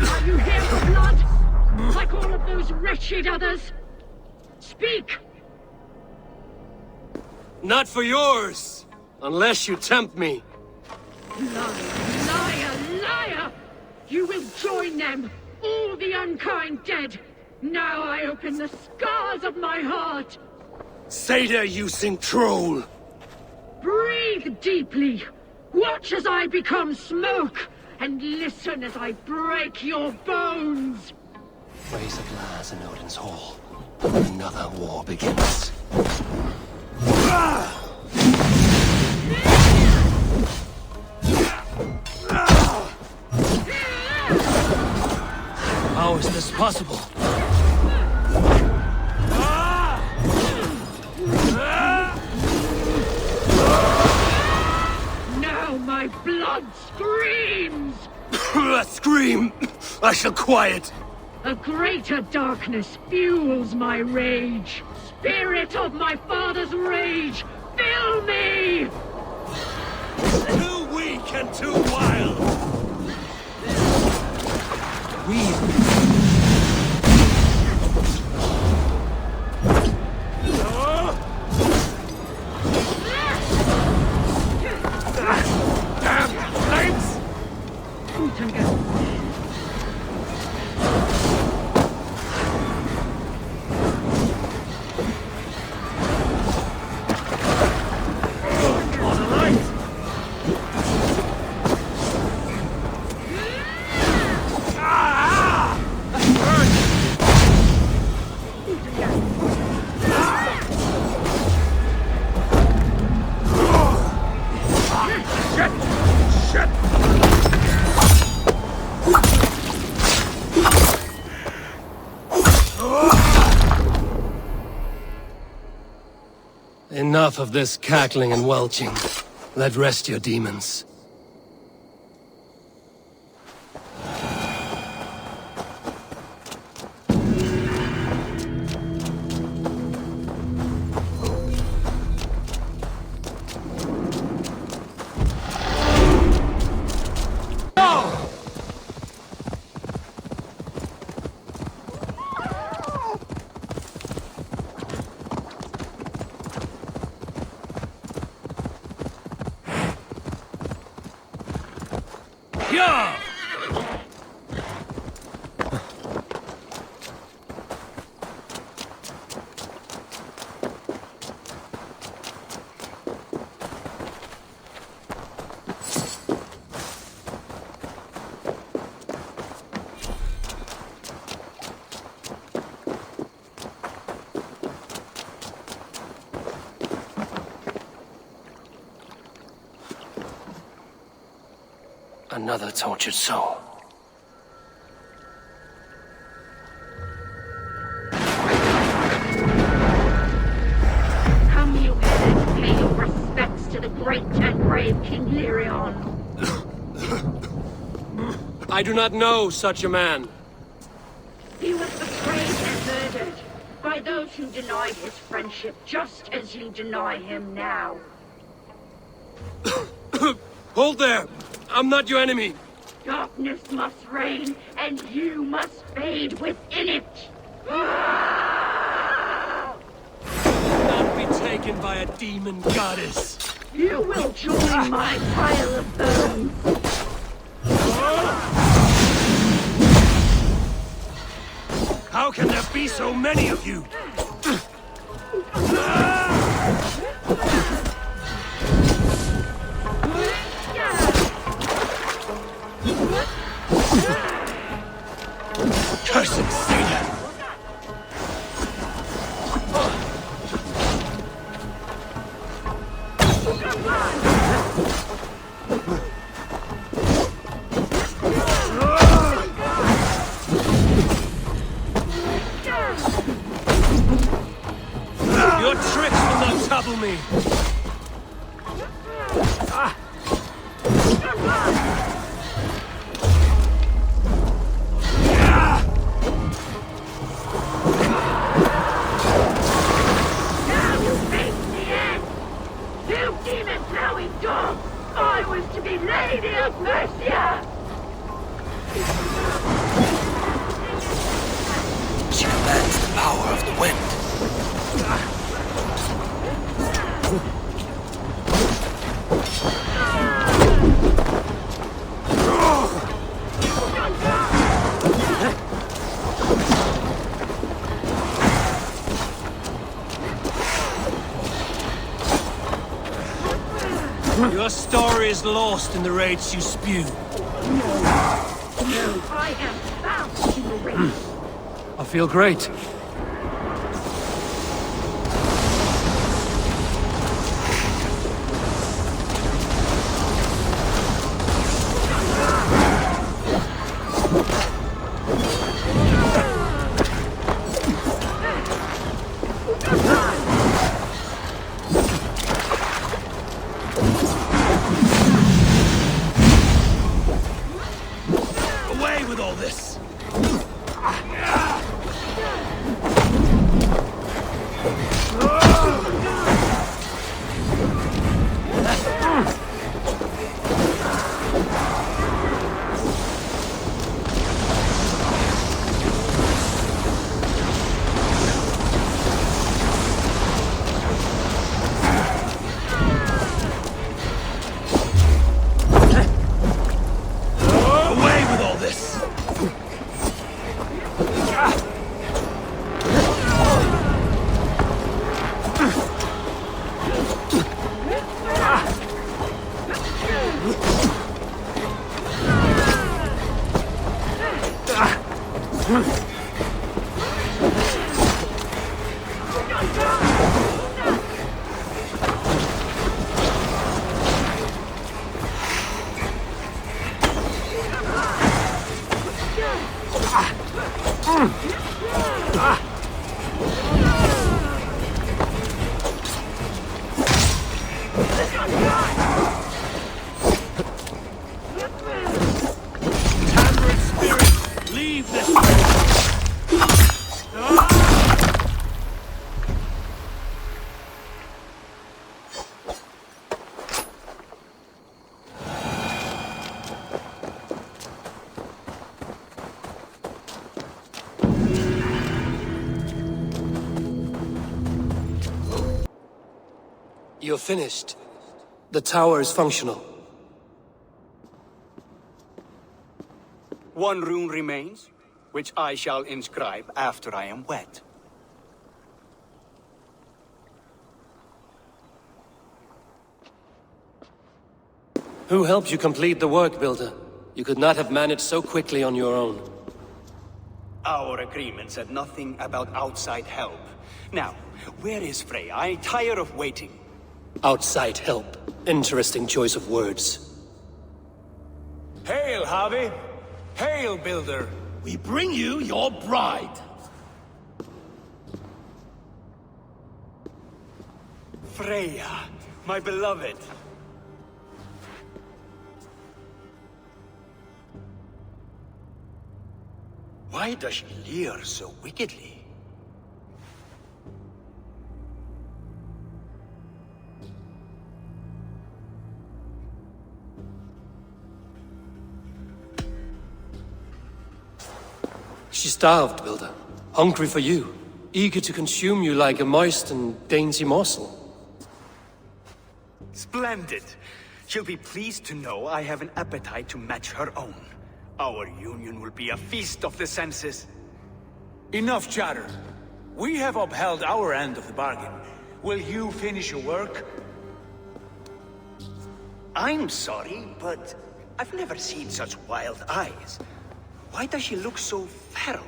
Are you here for blood? Like all of those wretched others? Speak! Not for yours, unless you tempt me. Liar, liar, liar! You will join them! All the unkind dead! Now I open the scars of my heart! Seder using troll! Breathe deeply! Watch as I become smoke! And listen as I break your bones! Raise a glass in Odin's hall. Another war begins. How is this possible? Now my blood screams! Scream! I shall quiet! A greater darkness fuels my rage! Spirit of my father's rage! Fill me! Too weak and too wild! Damn flames! Ah! Enough of this cackling and welching. Let rest your demons. Another tortured soul. Come, you Eden, pay your respects to the great and brave King Lyrion. I do not know such a man. He was betrayed and murdered by those who denied his friendship, just as you deny him now. Hold there! I'm not your enemy! Darkness must reign, and you must fade within it! Not be taken by a demon goddess! You will join my pile of bones! How can there be so many of you? Cursed Satan! Your tricks will not trouble me! I was to be Lady of Mercia! She commands the power of the wind. Your story is lost in the rage you spew. No, I am bound to the race. I feel great. Away with all this! You're finished. The tower is functional. One rune remains, which I shall inscribe after I am wet. Who helped you complete the work, Builder? You could not have managed so quickly on your own. Our agreement said nothing about outside help. Now, where is Freya? I tire of waiting. Outside help. Interesting choice of words. Hail, Harvey! Hail, Builder! We bring you your bride. Freya, my beloved. Why does she leer so wickedly? She's starved, Builder. Hungry for you. Eager to consume you like a moist and dainty morsel. Splendid. She'll be pleased to know I have an appetite to match her own. Our union will be a feast of the senses. Enough chatter. We have upheld our end of the bargain. Will you finish your work? I'm sorry, but I've never seen such wild eyes. Why does she look so feral?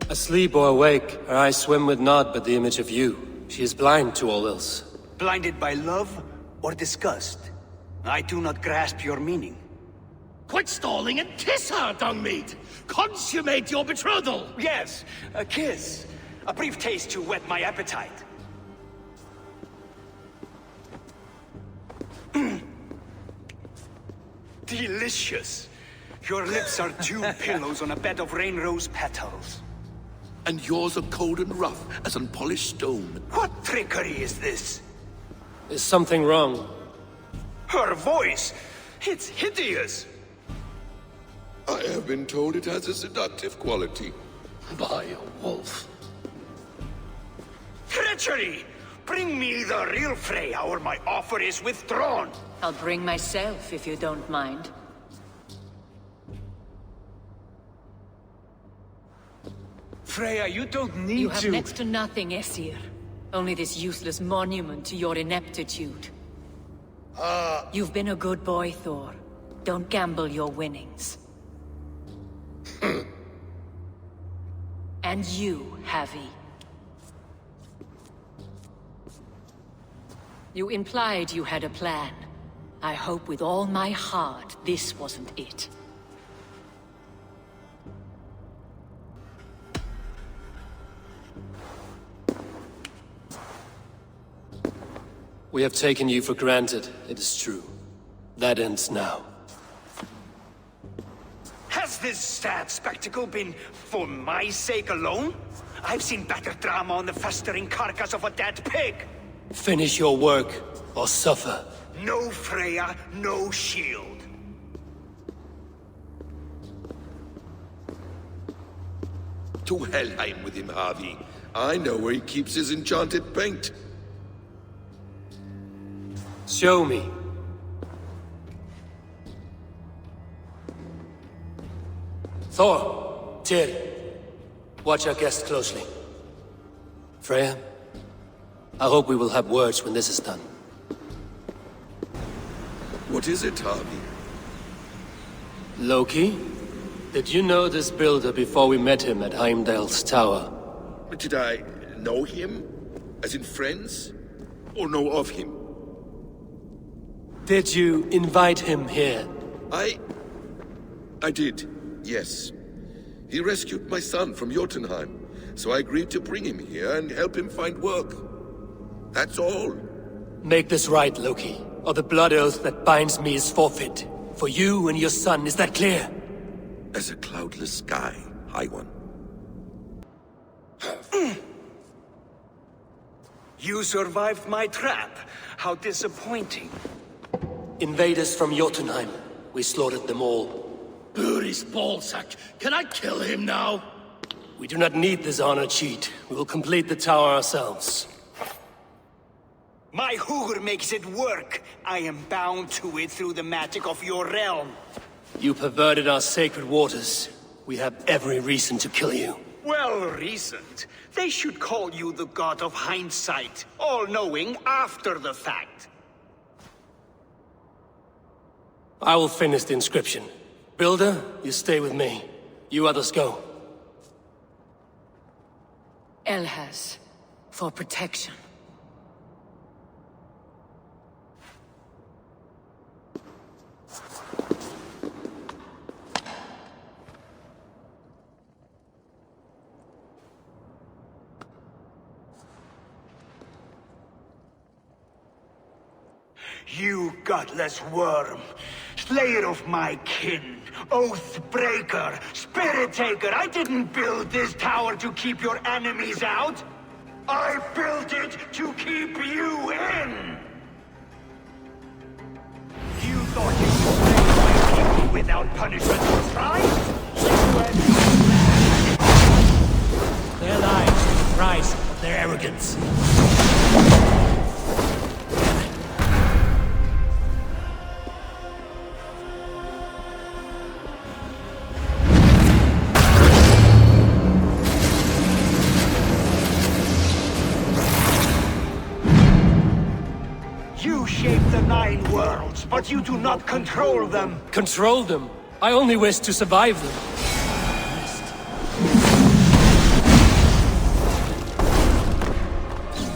Asleep or awake, her eyes swim with naught but the image of you. She is blind to all else. Blinded by love or disgust? I do not grasp your meaning. Quit stalling and kiss her, Dungmeat! Consummate your betrothal! Yes, a kiss. A brief taste to whet my appetite. Delicious. Your lips are dew pillows on a bed of rain rose petals. And yours are cold and rough as unpolished stone. What trickery is this? Is something wrong? Her voice! It's hideous! I have been told it has a seductive quality. By a wolf. Treachery! Bring me the real Freya or my offer is withdrawn! I'll bring myself if you don't mind. Freya, you don't need to... You have next to nothing, Aesir. Only this useless monument to your ineptitude. You've been a good boy, Thor. Don't gamble your winnings. And you, Havi. You implied you had a plan. I hope with all my heart this wasn't it. We have taken you for granted, it is true. That ends now. Has this sad spectacle been for my sake alone? I've seen better drama on the festering carcass of a dead pig! Finish your work, or suffer. No Freya, no shield. To Helheim with him, Harvey. I know where he keeps his enchanted paint. Show me. Thor, Tyr, watch our guest closely. Freya, I hope we will have words when this is done. What is it, Harvey? Loki, did you know this builder before we met him at Heimdall's tower? Did I know him? As in friends? Or know of him? Did you invite him here? I did, yes. He rescued my son from Jotunheim, so I agreed to bring him here and help him find work. That's all. Make this right, Loki, or the blood oath that binds me is forfeit. For you and your son, is that clear? As a cloudless sky, High One. You survived my trap. How disappointing. Invaders from Jotunheim. We slaughtered them all. Buri's ballsack. Can I kill him now? We do not need this honor cheat. We will complete the tower ourselves. My Hugr makes it work. I am bound to it through the magic of your realm. You perverted our sacred waters. We have every reason to kill you. Well reasoned. They should call you the god of hindsight, all-knowing after the fact. I will finish the inscription. Builder, you stay with me. You others go. Elhaz, for protection. You godless worm, slayer of my kin, oath breaker, spirit taker, I didn't build this tower to keep your enemies out. I built it to keep you in. You thought you could slay my people without punishment for crime? Their lives are the price of their arrogance. You shape the 9 worlds, but you do not control them. Control them? I only wish to survive them.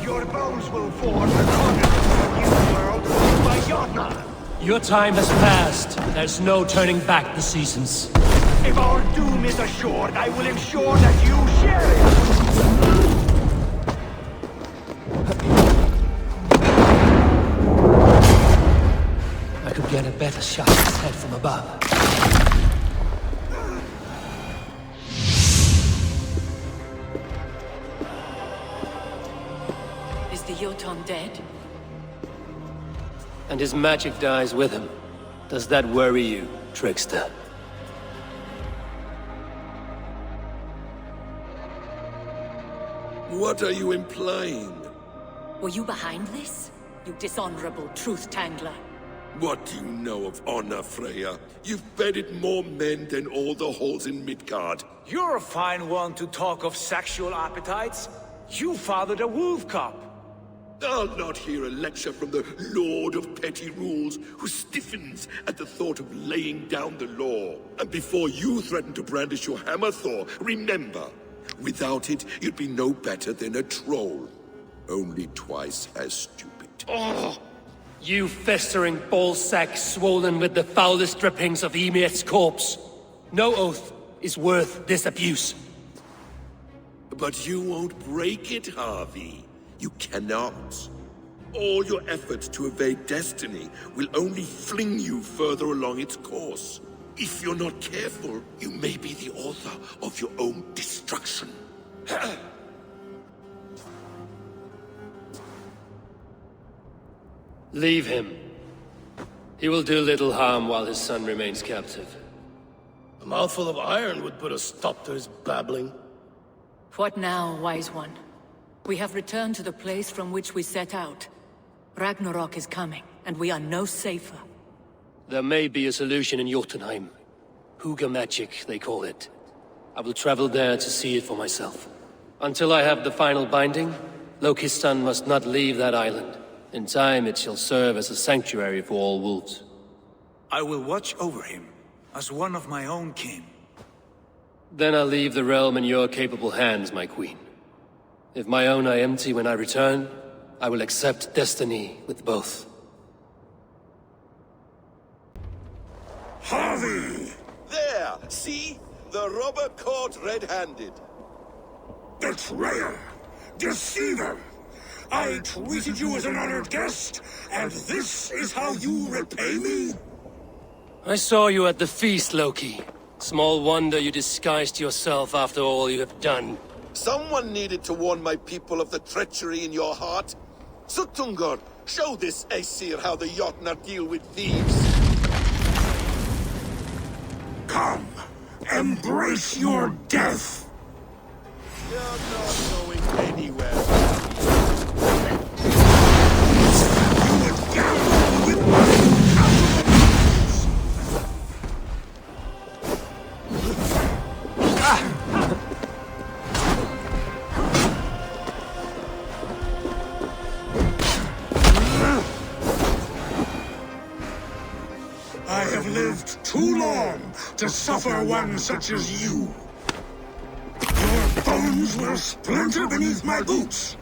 Your bones will form the continent of a new world by Jotnar. Your time has passed. There's no turning back the seasons. If our doom is assured, I will ensure that you share it. I could get a better shot at his head from above. Is the Jotun dead? And his magic dies with him. Does that worry you, trickster? What are you implying? Were you behind this? You dishonorable truth-tangler. What do you know of honor, Freya? You've bedded more men than all the halls in Midgard. You're a fine one to talk of sexual appetites. You fathered a wolf cub. I'll not hear a lecture from the Lord of Petty Rules, who stiffens at the thought of laying down the law. And before you threaten to brandish your hammer, Thor, remember, without it, you'd be no better than a troll. Only twice as stupid. Oh! You festering ballsack swollen with the foulest drippings of Ymir's corpse. No oath is worth this abuse. But you won't break it, Harvey. You cannot. All your efforts to evade destiny will only fling you further along its course. If you're not careful, you may be the author of your own destruction. Leave him. He will do little harm while his son remains captive. A mouthful of iron would put a stop to his babbling. What now, wise one? We have returned to the place from which we set out. Ragnarok is coming, and we are no safer. There may be a solution in Jotunheim. Hugr magic, they call it. I will travel there to see it for myself. Until I have the final binding, Loki's son must not leave that island. In time, it shall serve as a sanctuary for all wolves. I will watch over him, as one of my own kin. Then I'll leave the realm in your capable hands, my queen. If my own are empty when I return, I will accept destiny with both. Harvey! There! See? The robber caught red-handed. Betrayer! Deceiver! I treated you as an honored guest, and this is how you repay me? I saw you at the feast, Loki. Small wonder you disguised yourself after all you have done. Someone needed to warn my people of the treachery in your heart. Suttungr, show this Aesir how the Jotnar deal with thieves. Come, embrace your death. You're not going anywhere. You would gamble with my I have lived too long to suffer one such as you. Your bones will splinter beneath my boots.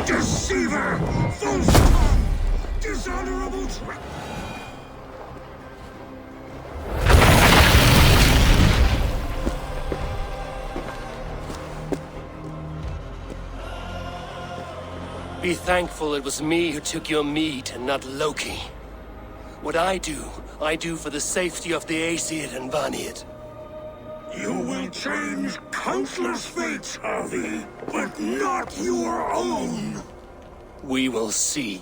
Deceiver! False tongue! Dishonorable trap! Be thankful it was me who took your meat and not Loki. What I do for the safety of the Aesir and Vanir. You will change countless fates, Harvey, but not your own! We will see.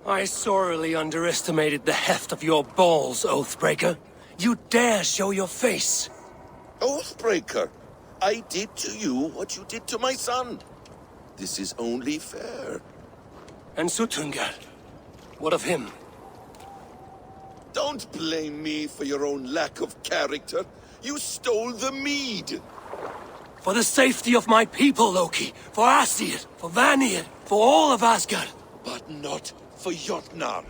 I sorely underestimated the heft of your balls, Oathbreaker. You dare show your face! Oathbreaker, I did to you what you did to my son. This is only fair. And Sutungar? What of him? Don't blame me for your own lack of character. You stole the mead. For the safety of my people, Loki. For Aesir, for Vanir, for all of Asgard. But not for Jotnar.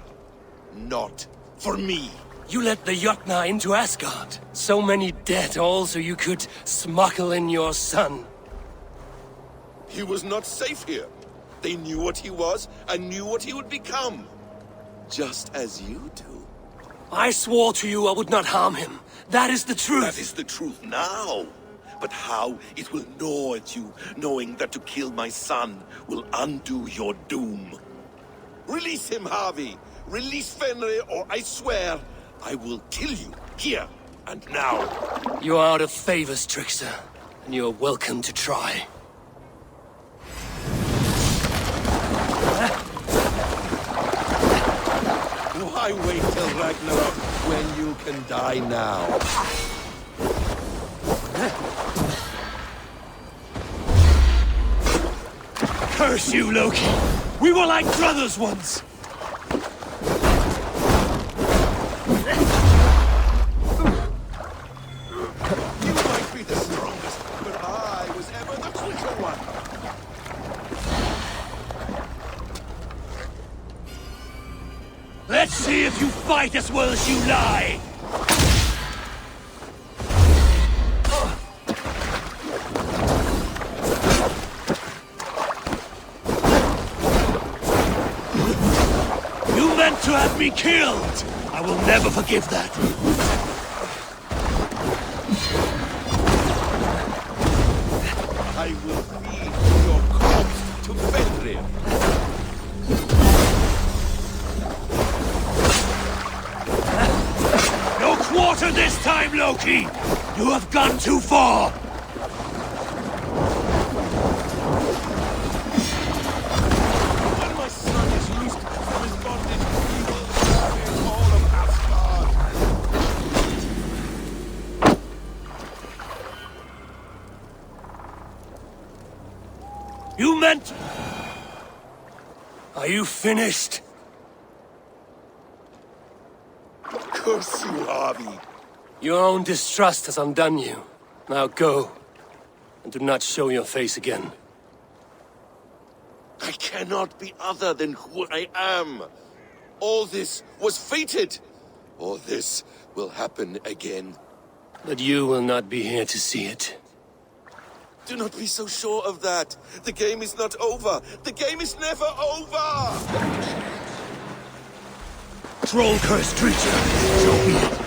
Not for me. You let the Jotnar into Asgard. So many dead, all so you could smuggle in your son. He was not safe here. They knew what he was and knew what he would become. Just as you do. I swore to you I would not harm him. That is the truth. That is the truth now. But how it will gnaw at you, knowing that to kill my son will undo your doom. Release him, Harvey. Release Fenrir, or I swear, I will kill you, here and now. You are out of favors, trickster. And you are welcome to try. Why wait till Ragnarok when you can die now? Curse you, Loki! We were like brothers once! You might be the strongest, but I was ever the quicker one. Let's see if you fight as well as you lie! You meant to have me killed! I will never forgive that! I will feed your corpse to Fenrir. No quarter this time, Loki! You have gone too far! When my son is loosed from his bondage, he will ravage all of Asgard. You meant... Are you finished? Curse you, Harvey. Your own distrust has undone you. Now go. And do not show your face again. I cannot be other than who I am. All this was fated. All this will happen again. But you will not be here to see it. Do not be so sure of that. The game is not over. The game is never over! Troll-cursed creature, so be it.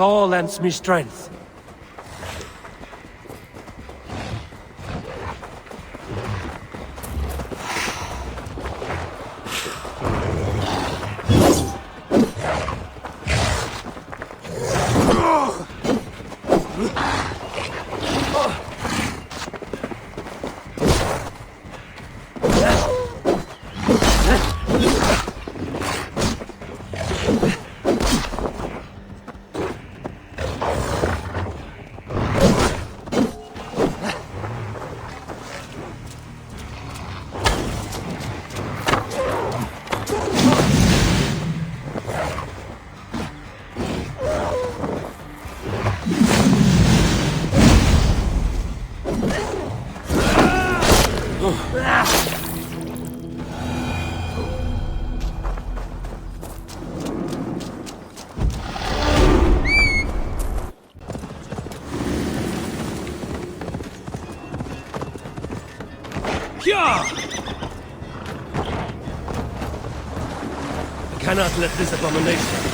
Thor lends me strength. I cannot let this abomination...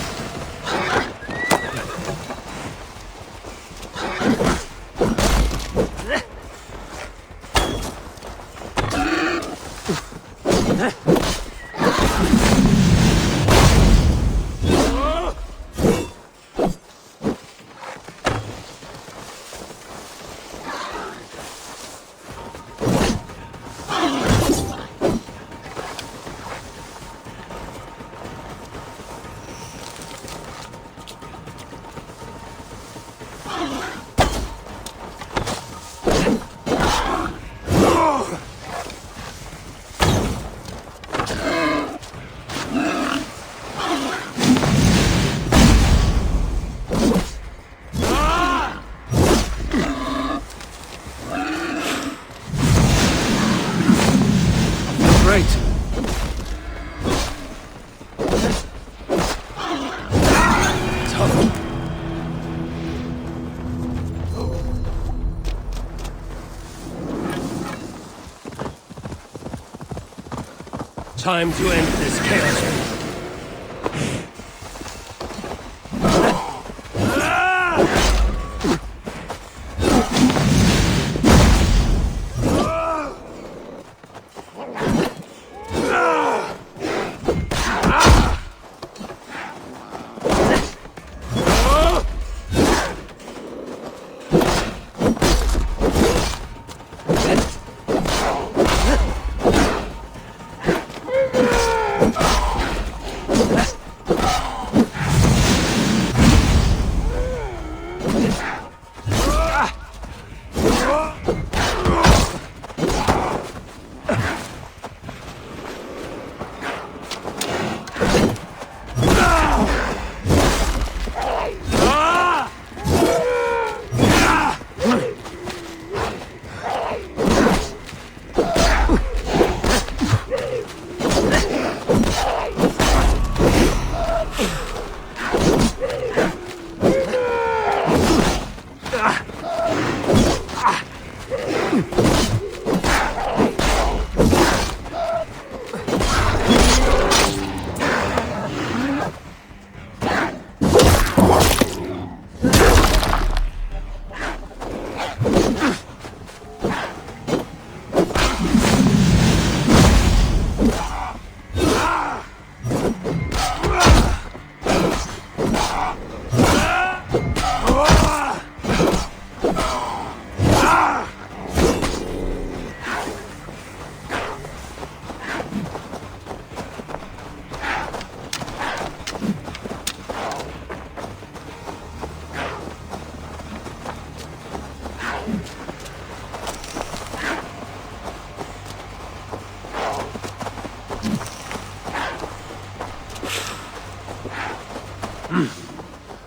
Time to end this chaos.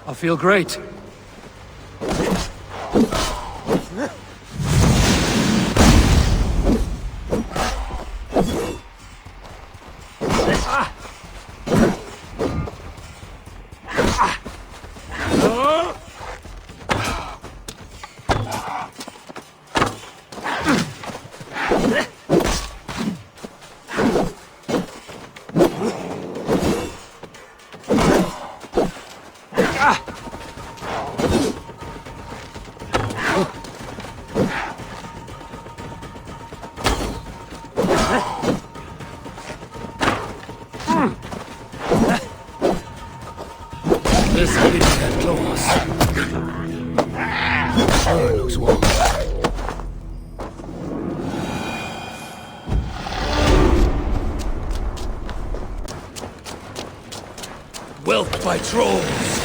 I feel great. This kitty had claws. Fur looks warm. Whelped by trolls!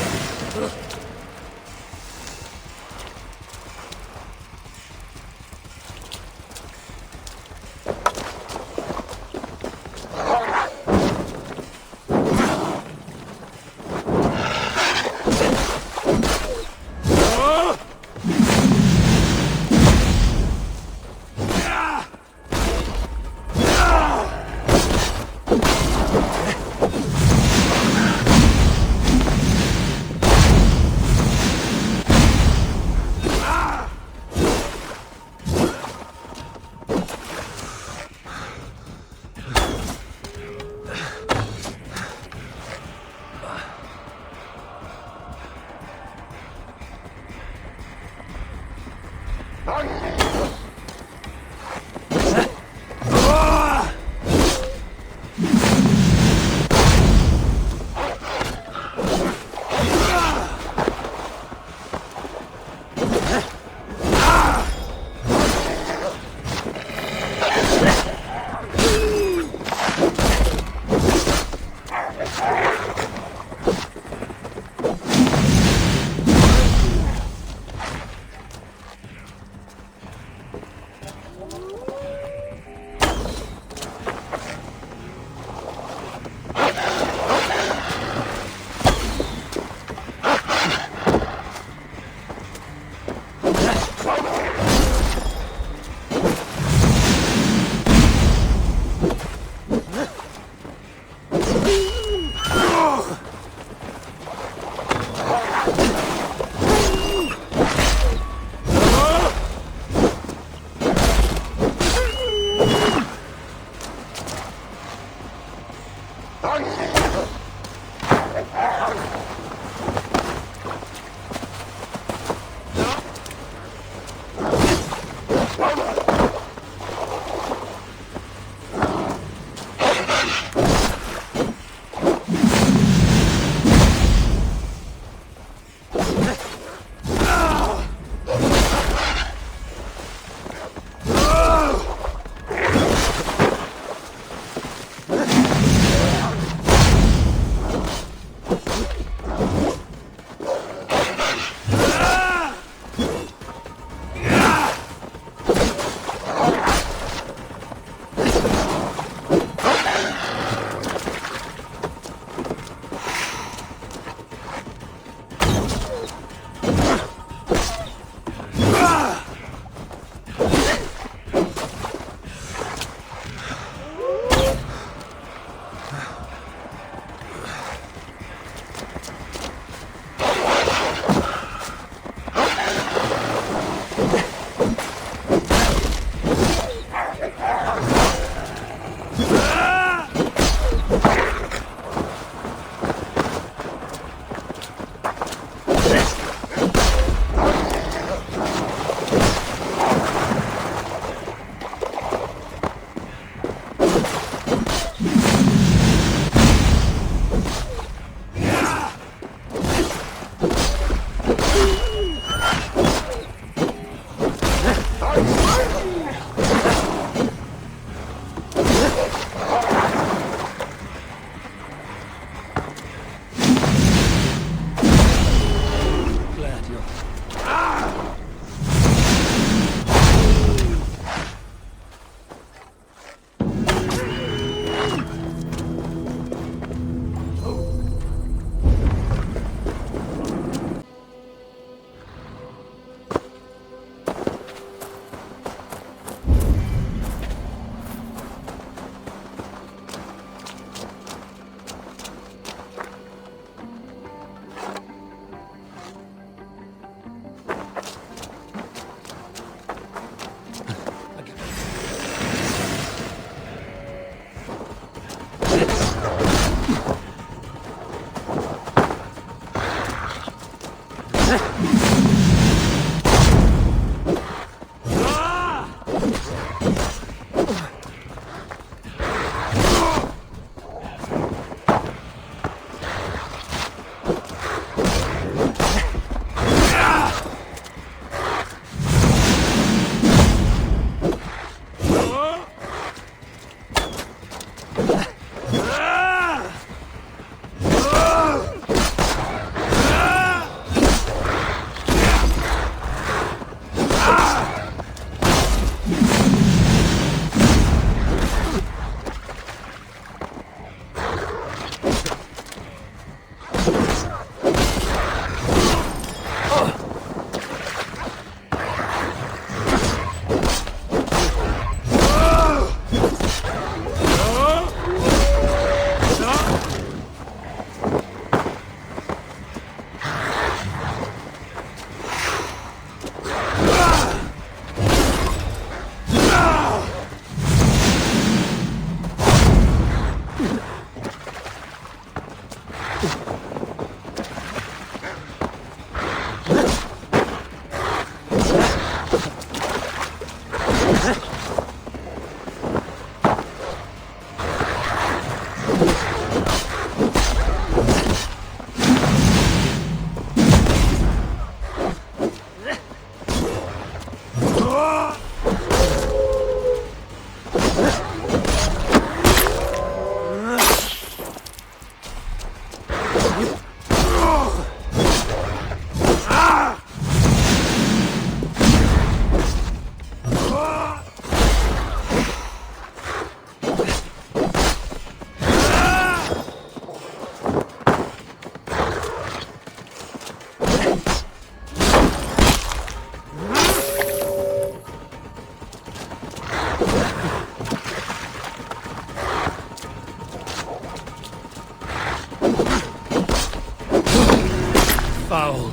Foul.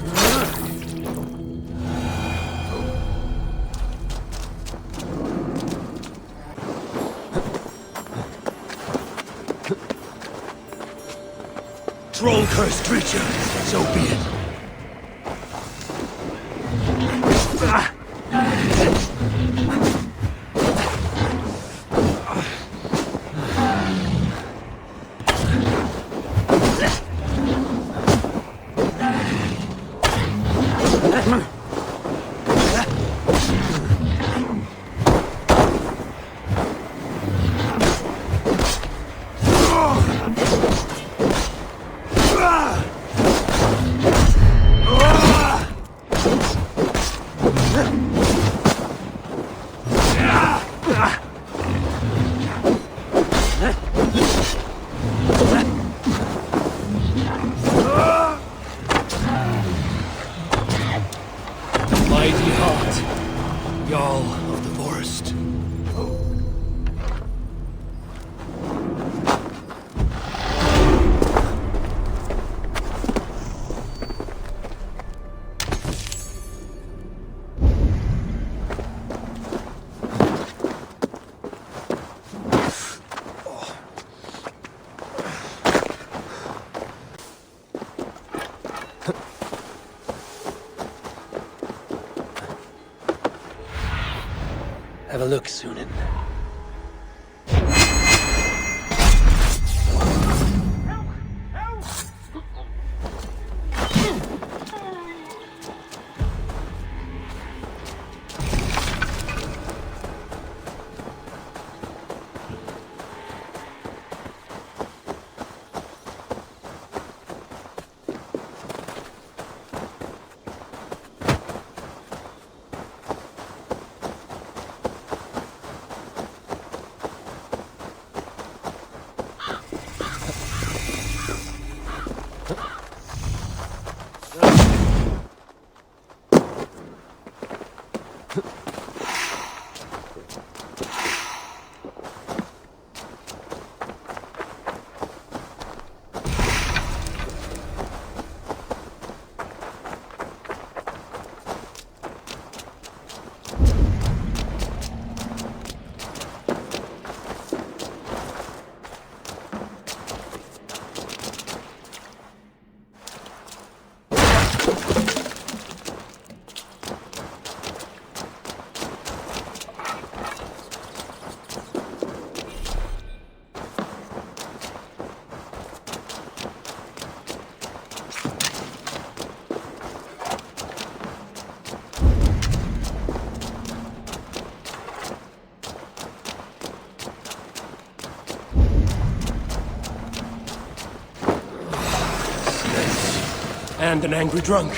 Troll-cursed creature, so be it. Mighty heart, Jarl of the forest. Have a look, Sunan. And an angry drunk.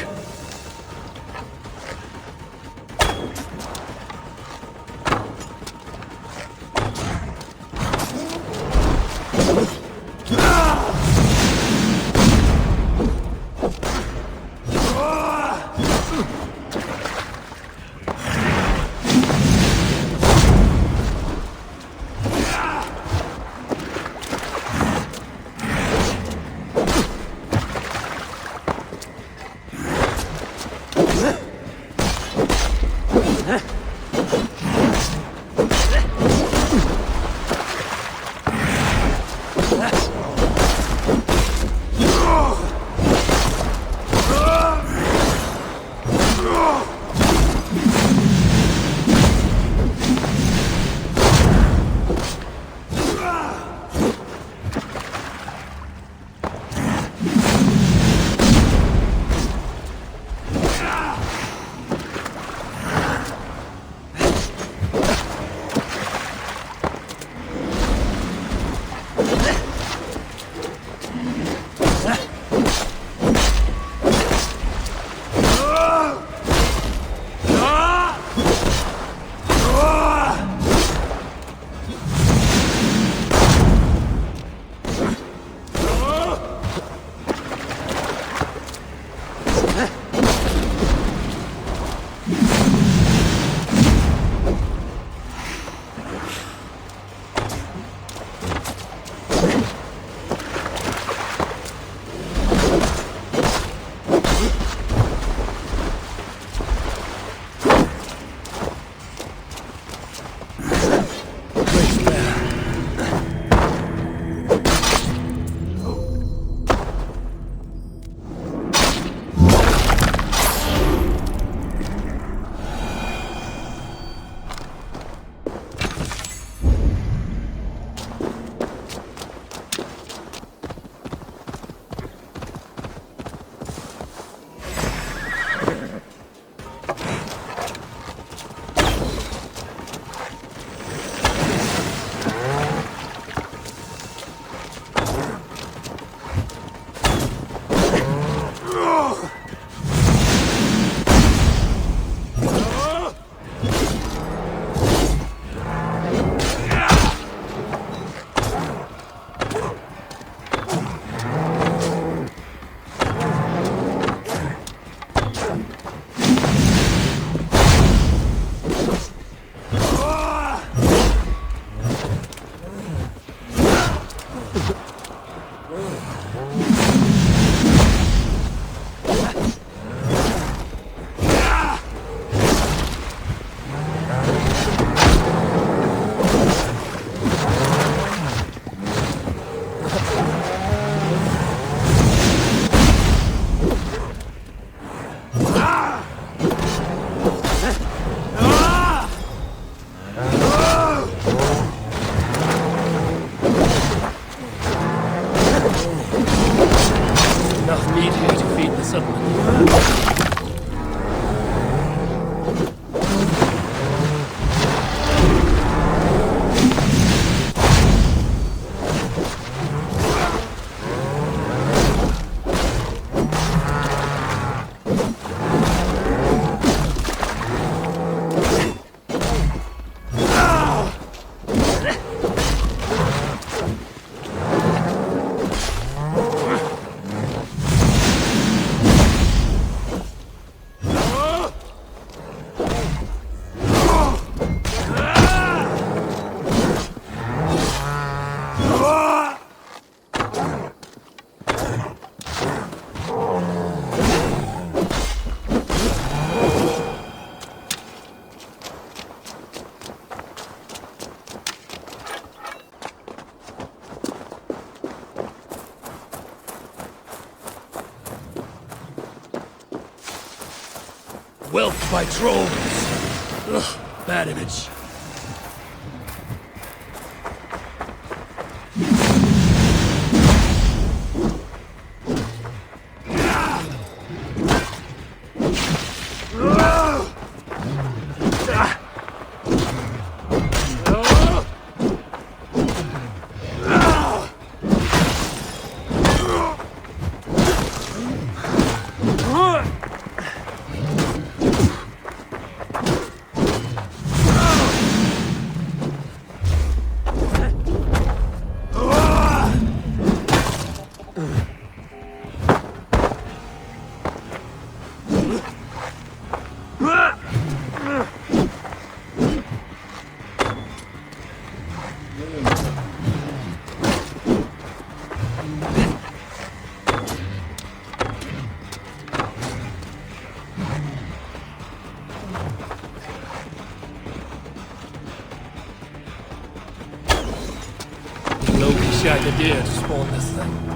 Wealth by droves. Ugh, bad image. Loki shagged a deer to spawn this thing.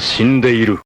死んでいる。